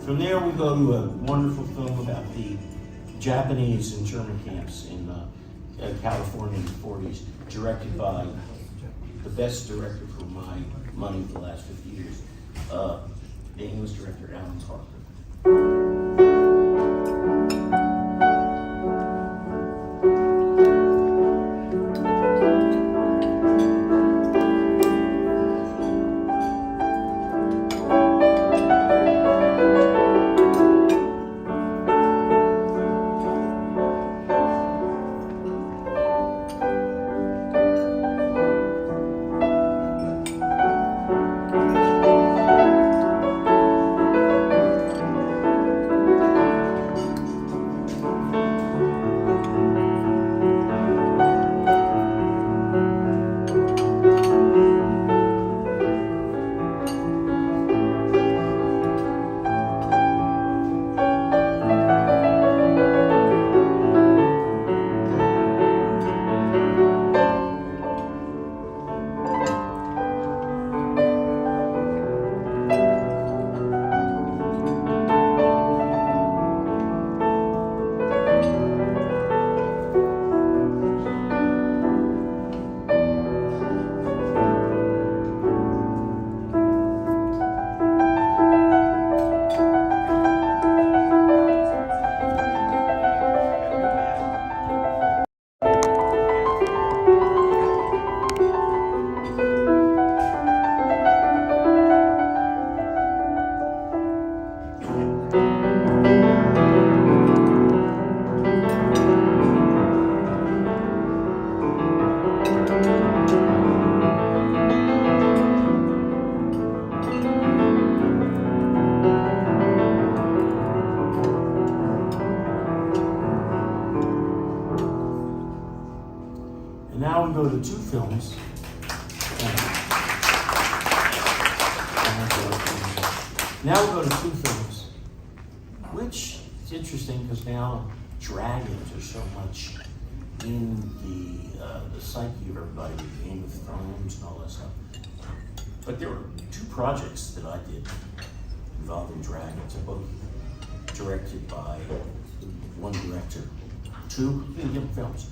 From there, we go to a wonderful film about the Japanese internment camps in California in the 40s, directed by the best director for my money for the last 50 years, the English director Alan Parker. Now we go to two films. Now we go to two films, which is interesting because now dragons are so much in the psyche of everybody with Game of Thrones and all that stuff. But there were two projects that I did involving dragons, both directed by one director, two different films.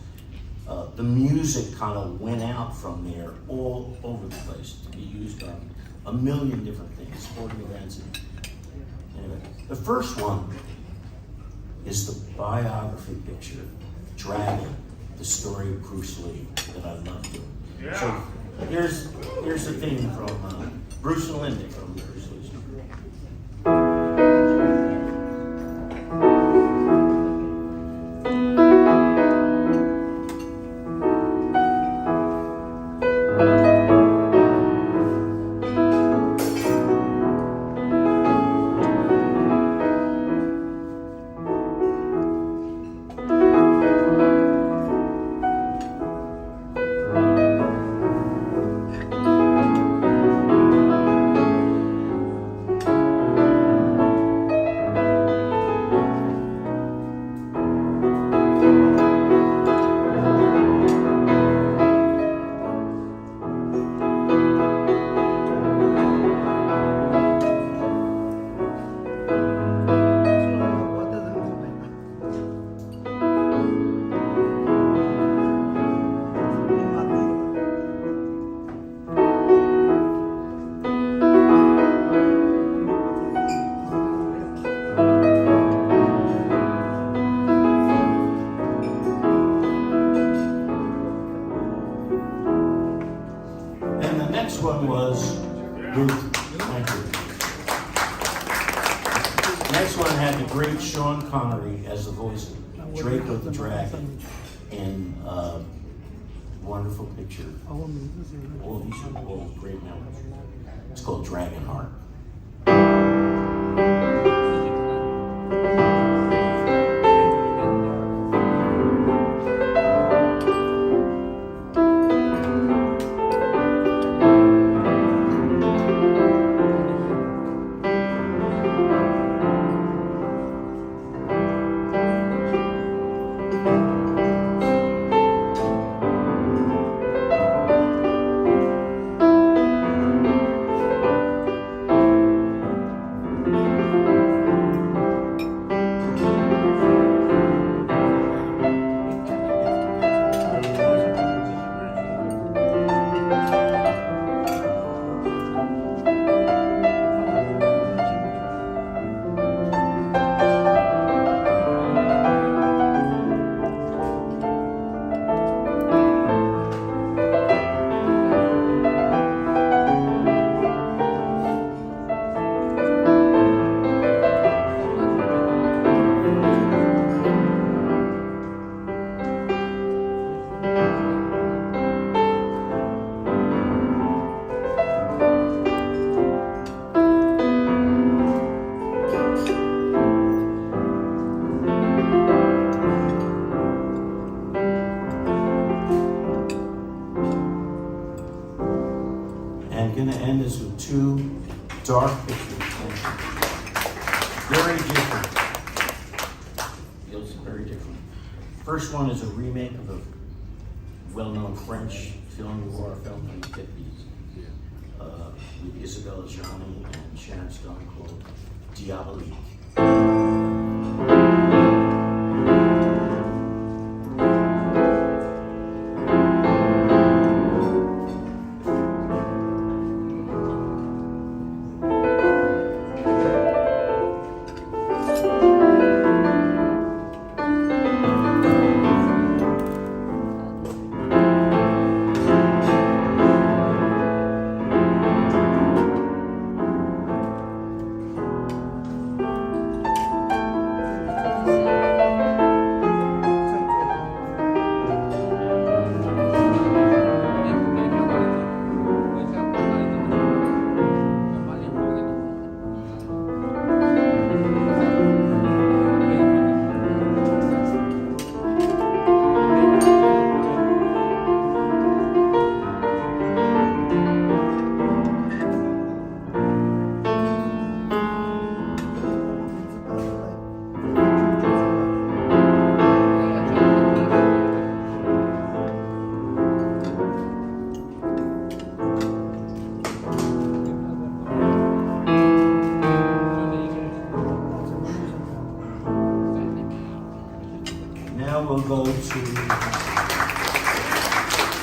The music kind of went out from there all over the place to be used on a million different things, sporting events. Anyway, the first one is the biography picture, Dragon, the story of Bruce Lee, that I love doing. Yeah. So here's the theme from Bruce and Linda from Bruce Lee's. One was Ruth. Thank you. Next one had the great Sean Connery as the voice of Draco the Dragon in a wonderful picture. All these are all great memories. It's called Dragonheart. Two dark pictures, very different. Feels very different. First one is a remake of a well-known French film noir film from the 50s with Isabelle Adjani and Sharon Stone called Diabolique.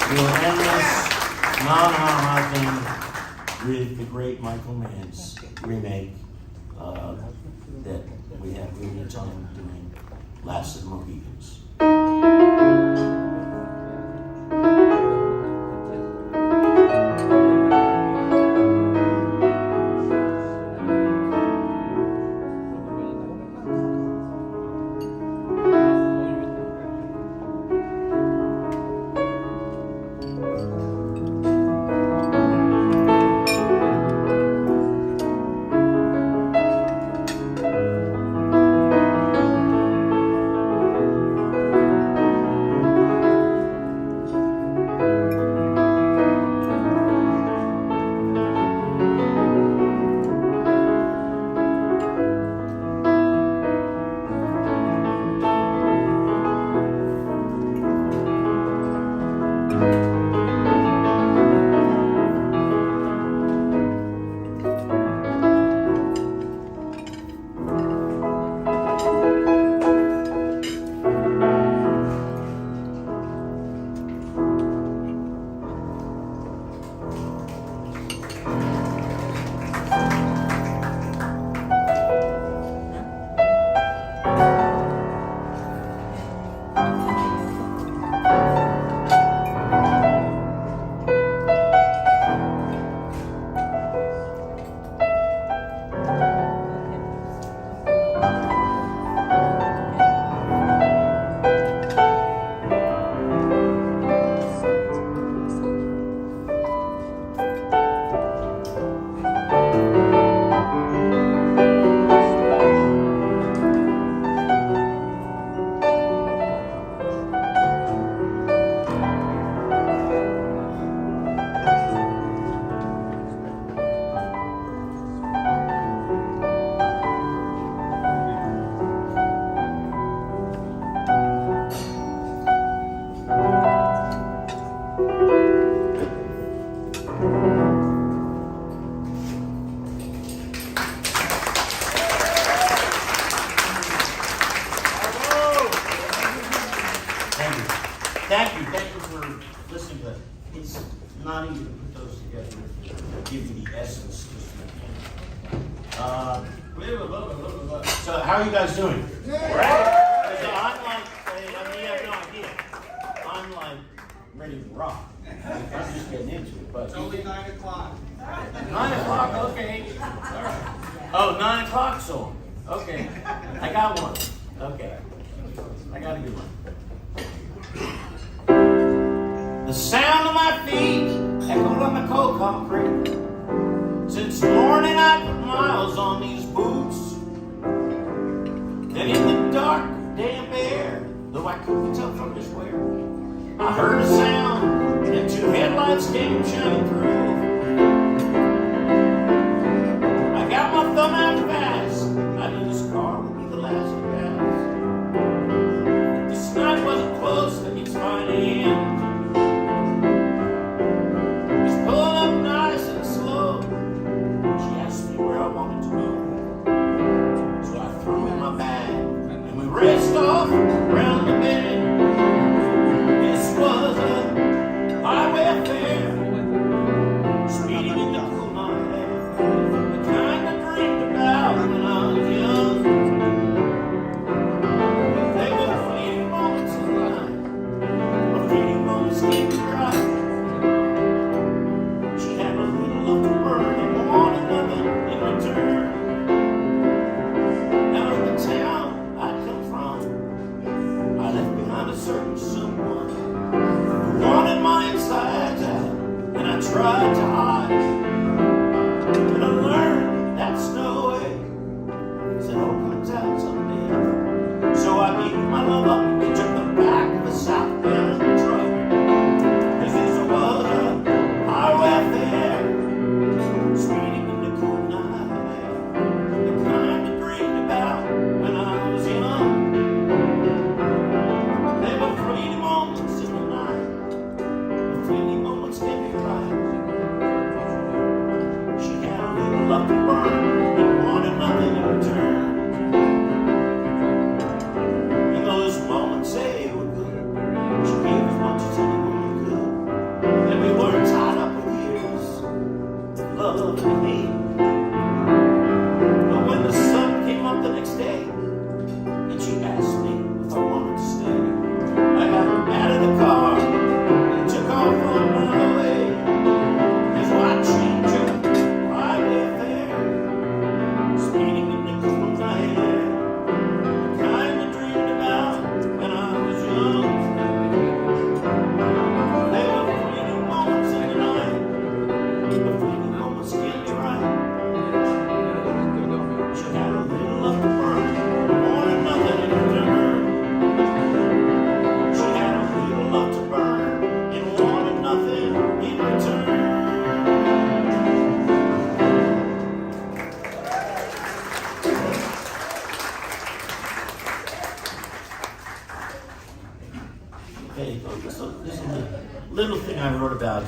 We'll end this non-ha-ha thing with the great Michael Mann's remake that we have Randy Edelman doing, Last of the Mohicans. Thank you for listening to that. It's not easy to put those together, give you the essence. So how are you guys doing? Right? So I'm like, I mean, you have no idea. I'm like ready to rock. I'm just getting into it. But It's only 9 o'clock. 9 o'clock, okay. Oh, 9 o'clock song. Okay. I got one. Okay. I got a good one. The sound of my feet echoed on the cold concrete. Since morning I put miles on these boots. And in the dark, damp air, though I couldn't tell from this where, I heard a sound and 2 headlights came shining through. I got my thumb out fast. I knew this car would be the last to pass. This night wasn't close to its fine end. Pulling up nice and slow. She asked me where I wanted to go. So I threw in my bag and we raced off around the bend. This was a highway affair, speeding in the cool night air, the kind I dreamed about when I was young. They were fleeting moments in life, but fleeting moments keep me right. Love to burn and want another in return. Out of the town I come from, I left behind a certain someone who wanted my insides out, and I tried to hide. But I learned that's no way. Said hope comes out someday. So I gave my love up and took the back of a southbound truck. 'Cause this was a highway affair, speeding in the cool night air, the kind I dreamed about when I was young. There were fleeting moments in the night, the fleeting moments get me right. She had a little love to burn and wanted nothing in return. And those moments, they were good. Okay, this is a little thing I wrote about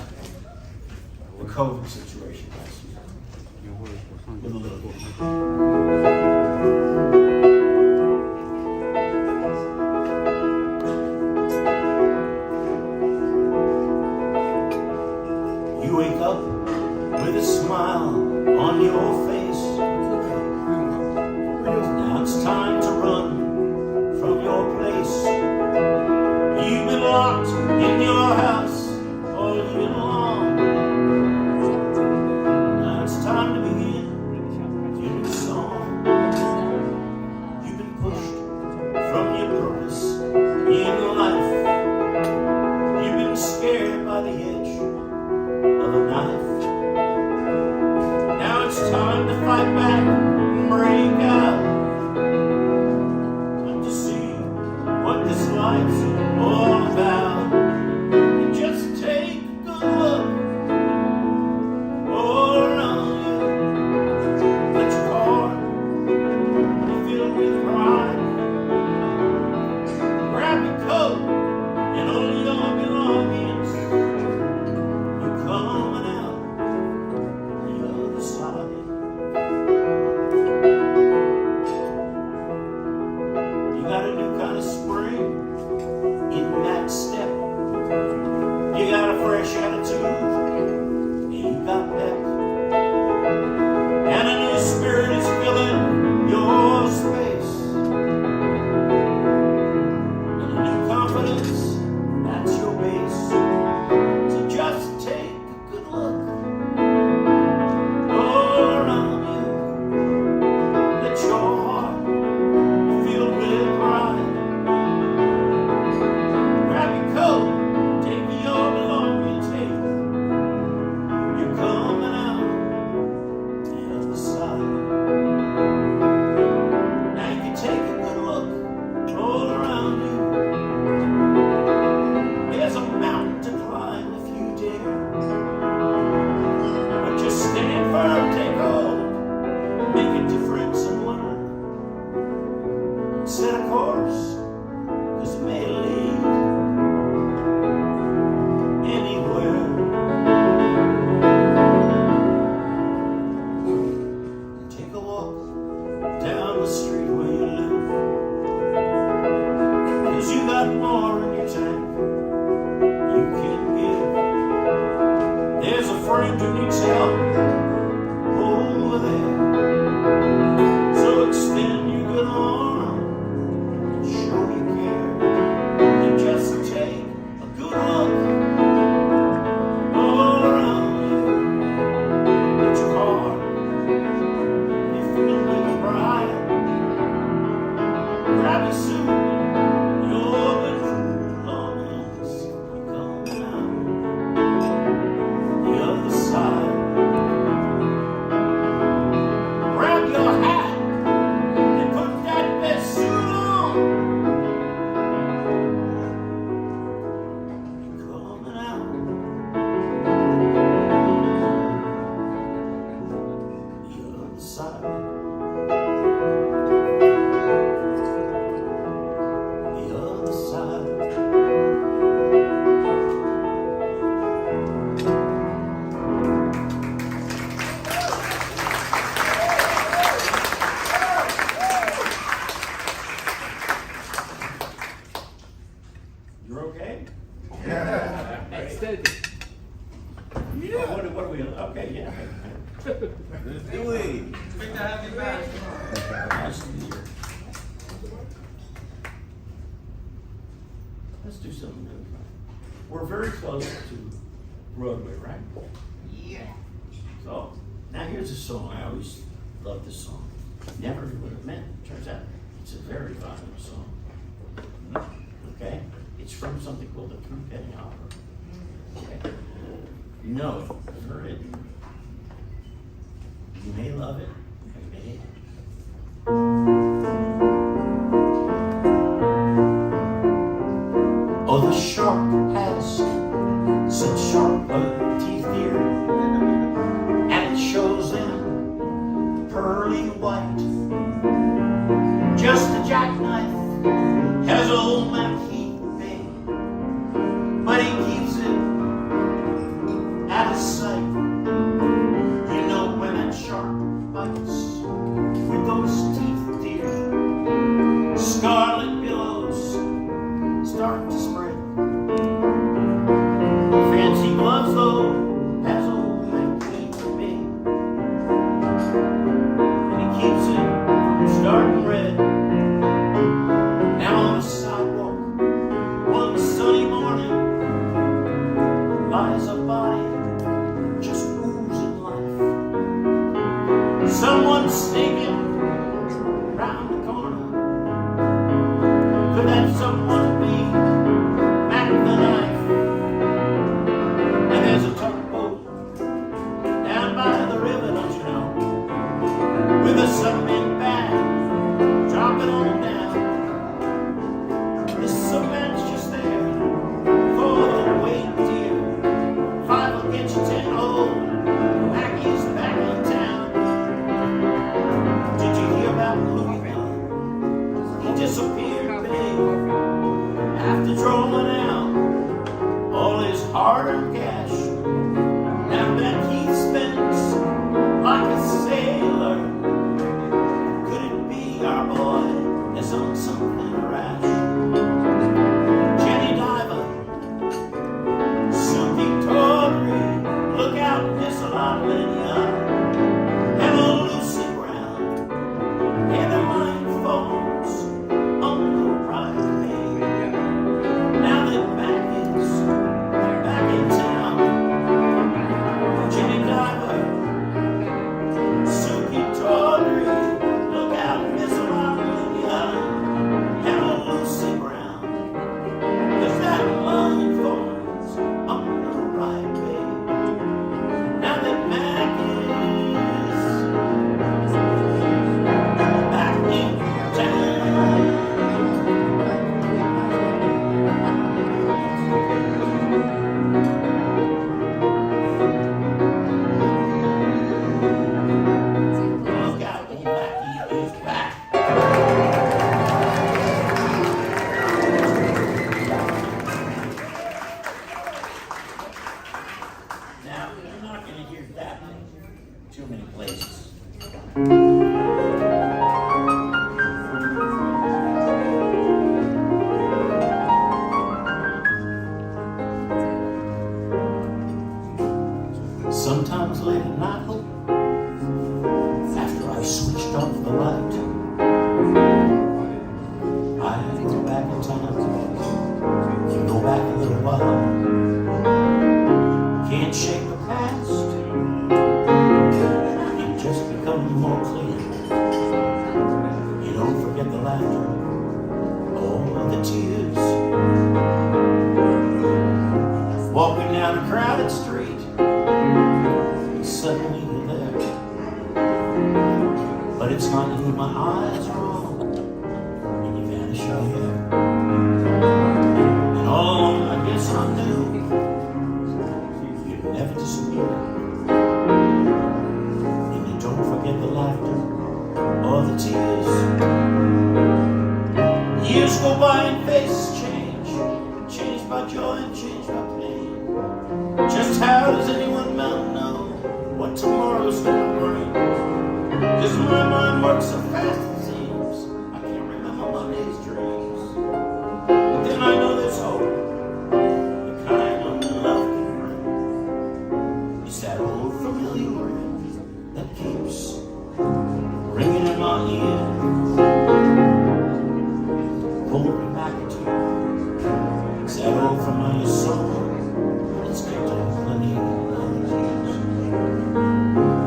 the COVID situation last year. With a little You wake up with a smile on your face. Now it's time to run from your place. You've been locked in your house all year long. Now it's time to begin your new song. You've been pushed from your purpose in life. You've been scared by the edge of a knife. Now it's time to fight back and break out. Time to see what this life's all about. And just take a good look all around you. Let your heart be filled with pride. Grab your coat and all your belongings. You're coming out the other side. You got a new kind of spring in that step. You got a fresh attitude, and you got pep. And a new spirit is filling your space. And a new confidence, that's your base. So just take a good look all around you. Let your heart be filled with pride. Grab your coat, take your belongings, hey. You're coming out the other side. Now you can take a good look all around you. There's a mountain to climb if you dare. But just stand firm, take hold, make a difference and learn. Set a course, 'cause it may lead anywhere. Take a walk down the street where you live. 'Cause you got more in your tank you can give. There's a friend who needs help over there. So extend your good arm and show you care. And just take a good look all around you. Let your heart be filled with pride. Grab your suit, your belongings. You're coming out the other side. Grab your hat and put that best suit on. You're coming out the other side. The other side. You're okay? Extended. What are we? Okay, yeah. Let's do it. Great to have you back. Nice to be here. Let's do something new. We're very close to Broadway, right? Yeah. So now here's a song. I always love this song. Never knew what it meant. Turns out it's a very popular song. Okay? It's from something called the Three-Penny Opera. Okay? You know it. You've heard it. You may love it. You may hate it. Oh, the shark has such sharp teeth here, and it shows them pearly white. Just a jackknife has old MacHeath Bay hard-earned cash. Now that he spends like a sailor. Could it be our boy is on something rash? Jenny Diver, Sue Victoria, look out, Miss Lydia, and old Lucy Brown, and the line phones on the right way. Now that Mac is back in town, Jenny Diver, Sue Victoria, look out, Miss Lydia, and old Lucy Brown, 'cause that line phone's on the right way. Now that Mac is back in town. Look out, old Mackie is back. Now, you're not going to hear that too many places. Sometimes late at night, hope, after I've switched off the light, I go back in time, go back a little while. Can't shake the past, it just becomes more clear. You don't forget the laughter, all the tears. Walking down a crowded street, suddenly you're there. But it's not you, my eyes are on, and you vanish out here. And all I guess I knew, you'd never disappear. And you don't forget the laughter or the tears. Years go by and faces change, changed by joy and changed by pain. Just how does anyone know what tomorrow's gonna bring? 'Cause my mind works so fast it seems I can't remember Monday's dreams. But then I know there's hope, the kind of love can bring. It's that old familiar ring that keeps ringing in my ear, pulling me back into you. It's that old familiar song that's kept on plenty of years.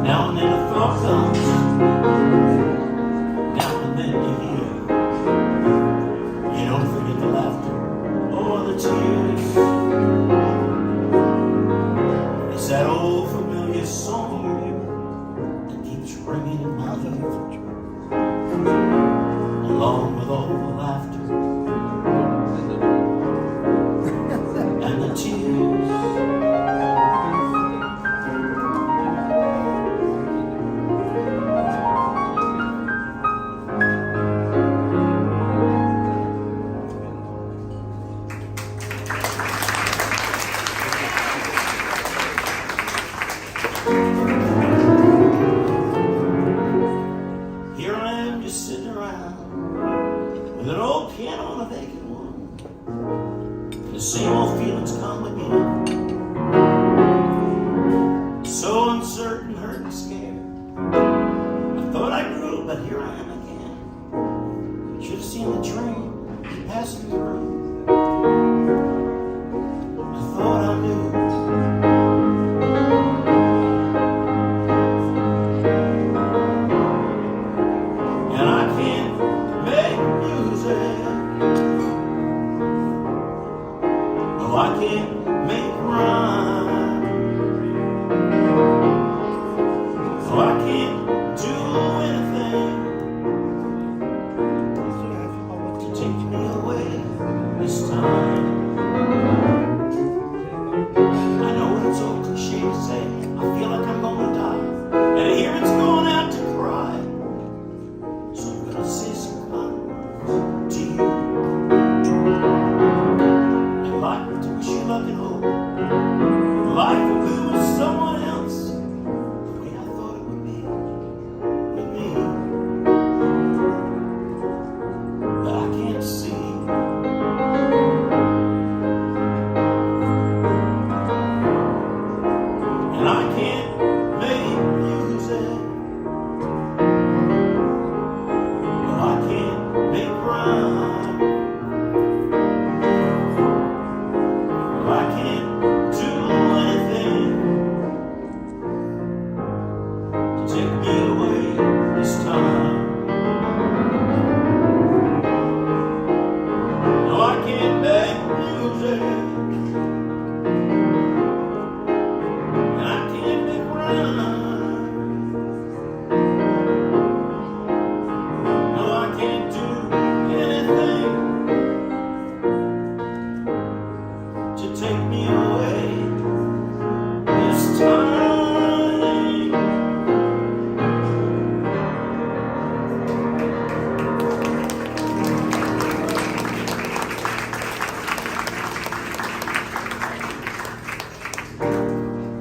Now and then a thought comes, now and then you hear. You don't forget the laughter or the tears. It's that old familiar song that keeps ringing in my ear, along with all the laughter and the tears. Here I am just sitting around with an old piano and a vacant one. The same old feelings come again. So uncertain, hurt and scared. I thought I grew, but here I am again. Should have seen the train be passing through. I thought I knew. And I can't make music. No, I can't make rhyme. No, I can't do anything to take me away this time. I know it's so cliche to say, I feel like I'm gonna die, and here it's going out to cry. So I'm gonna say some kind words to you. I'd like to wish you luck and hope. Life will be with someone else the way I thought it would be with me. But I can't see. And I can't make music. But I can't make rhyme. But I can't do anything to take me away this time. No, I can't make music. And I can't make rhyme. No, I can't do anything to take me away this time.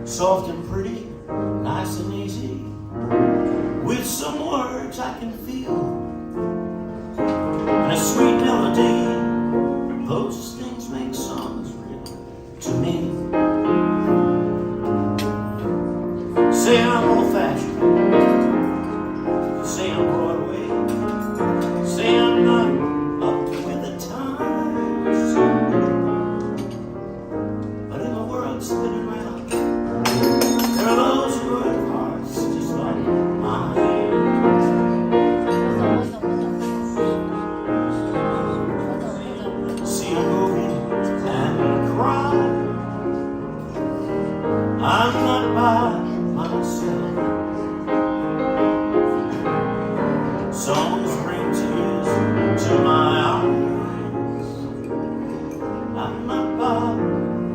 Soft and pretty, nice and easy, with some words I can feel, and a sweet melody. Those things make songs real to me. Say I'm old-fashioned, say I'm Broadway, say I'm not up with the times, but in the world spinning round, there are those who have hearts just like mine. See them moving and cry. I'm not by myself. Songs bring tears to my eyes. I'm not by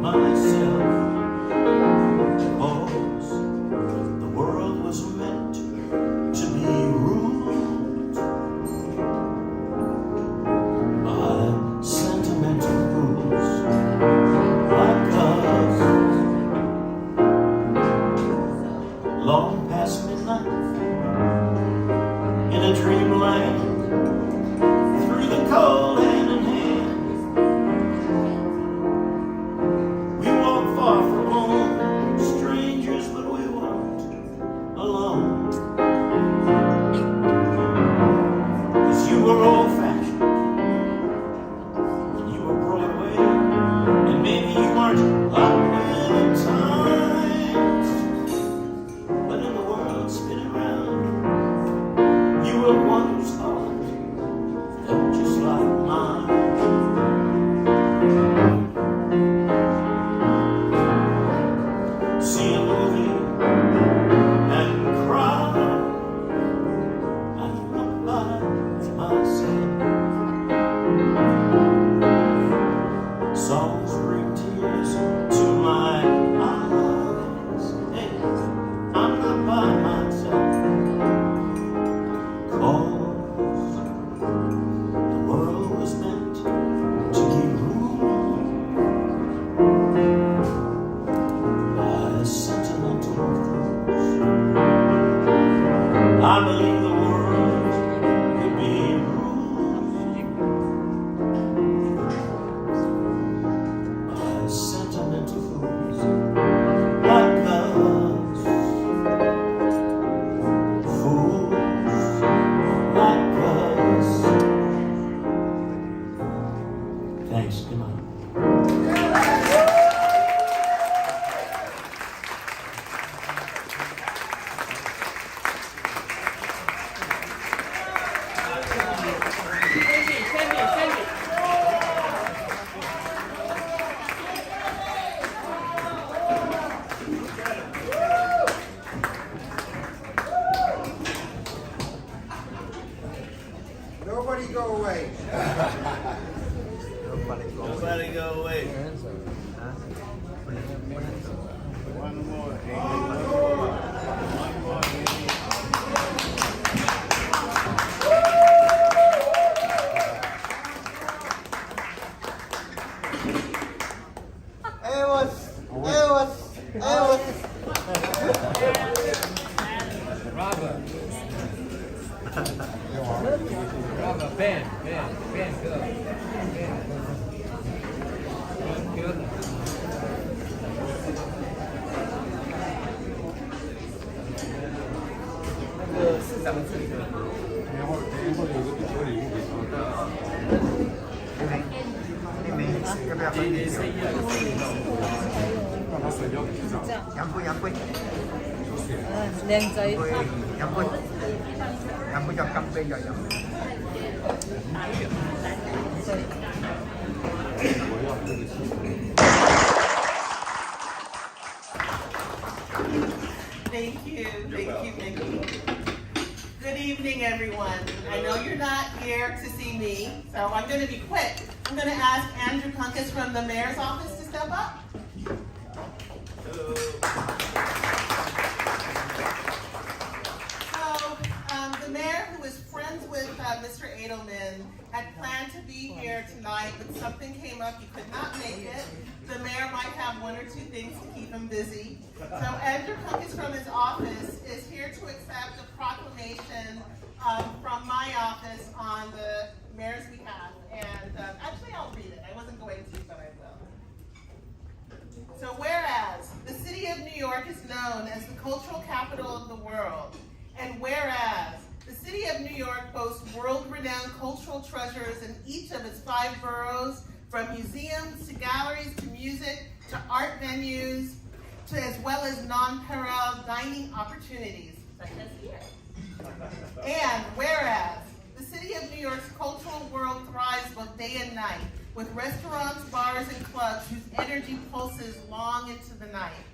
myself. Suppose the world was meant to be ruled by sentimental rules like us. Long past midnight, in a dreamland, through the cold hand in hand, we walk far from home, strangers, but we weren't alone. 'Cause you were old-fashioned, and you were Broadway, and maybe you weren't up with the times, but in the Robert. Robert, Ben, good. Good. 那个市长自己的。然后有个比球礼物给他。要不要分点？让他水掉给市长。杨杯。靚仔，飲杯就金杯就飲。我要这个气氛。Thank you. Good evening, everyone. I know you're not here to see me, so I'm going to be quick. I'm going to ask Andrew Punkus from the mayor's office to step up. The mayor, who is friends with Mr. Edelman, had planned to be here tonight, but something came up. He could not make it. The mayor might have one or two things to keep him busy. So Andrew Punkus from his office is here to accept a proclamation from my office on the mayor's behalf. And actually, I'll read it. I wasn't going to, but I will. So whereas the city of New York is known as the cultural capital of the world, and whereas the city of New York boasts world-renowned cultural treasures in each of its 5 boroughs, from museums to galleries to music to art venues, to as well as non-parallel dining opportunities, such as here. And whereas the city of New York's cultural world thrives both day and night, with restaurants, bars, and clubs whose energy pulses long into the night.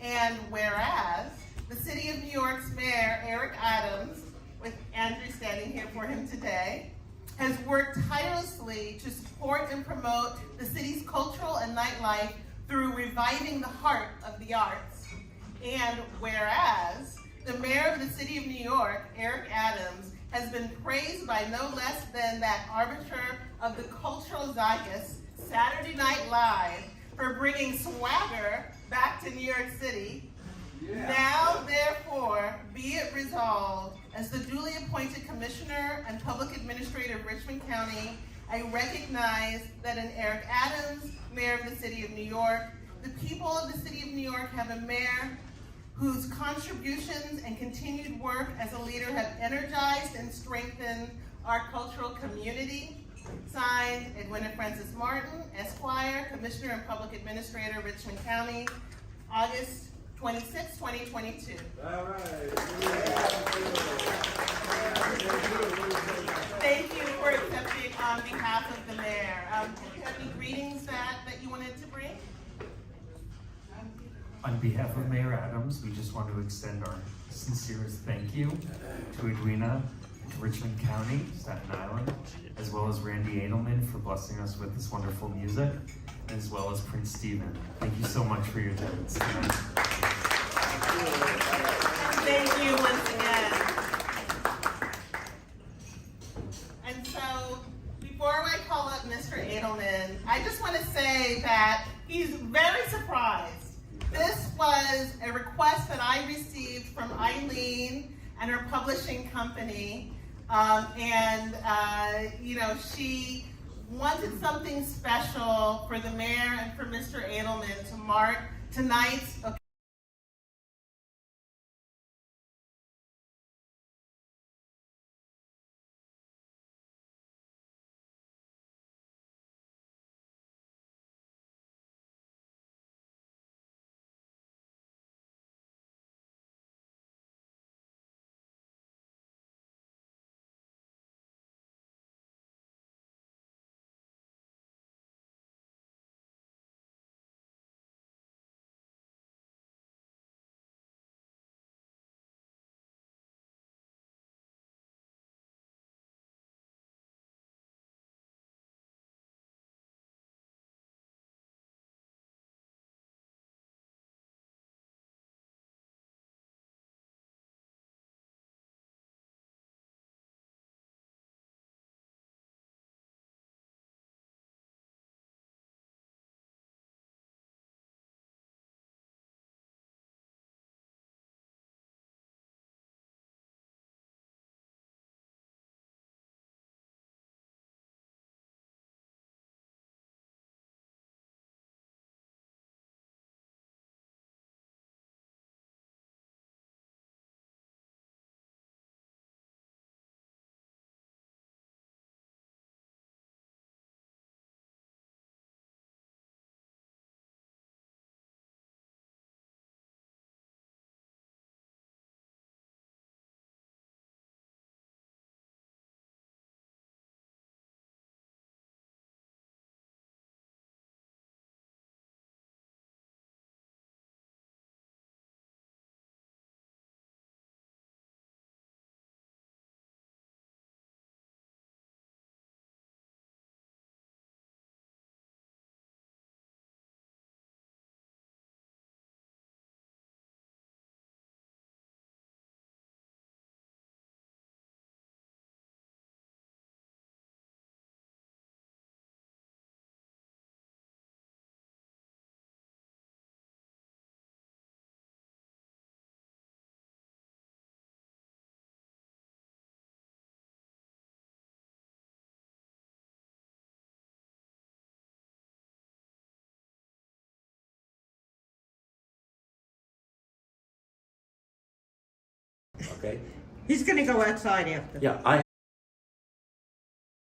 And whereas the city of New York's mayor, Eric Adams, with Andrew standing here for him today, has worked tirelessly to support and promote the city's cultural and nightlife through reviving the heart of the arts. And whereas the mayor of the city of New York, Eric Adams, has been praised by no less than that arbiter of the cultural zeitgeist, Saturday Night Live, for bringing swagger back to New York City. Yeah. Now, therefore, be it resolved, as the duly appointed Commissioner and Public Administrator of Richmond County, I recognize that in Eric Adams, Mayor of the City of New York, the people of the City of New York have a mayor whose contributions and continued work as a leader have energized and strengthened our cultural community. Signed, Edwina Francis Martin, Esquire, Commissioner and Public Administrator, Richmond County, August 26, 2022. All right. Thank you for accepting on behalf of the mayor. Do you have any greetings that you wanted to bring? On behalf of Mayor Adams, we just want to extend our sincerest thank you to Edwina, to Richmond County, Staten Island, as well as Randy Edelman for blessing us with this wonderful music, as well as Prince Stephen. Thank you so much for your attendance tonight. Thank you once again. And so, before I call up Mr. Edelman, I just want to say that he's very surprised. This was a request that I received from Eileen and her publishing company. She wanted something special for the mayor and for Mr. Edelman to mark tonight's okay? He's gonna go outside after. Yeah,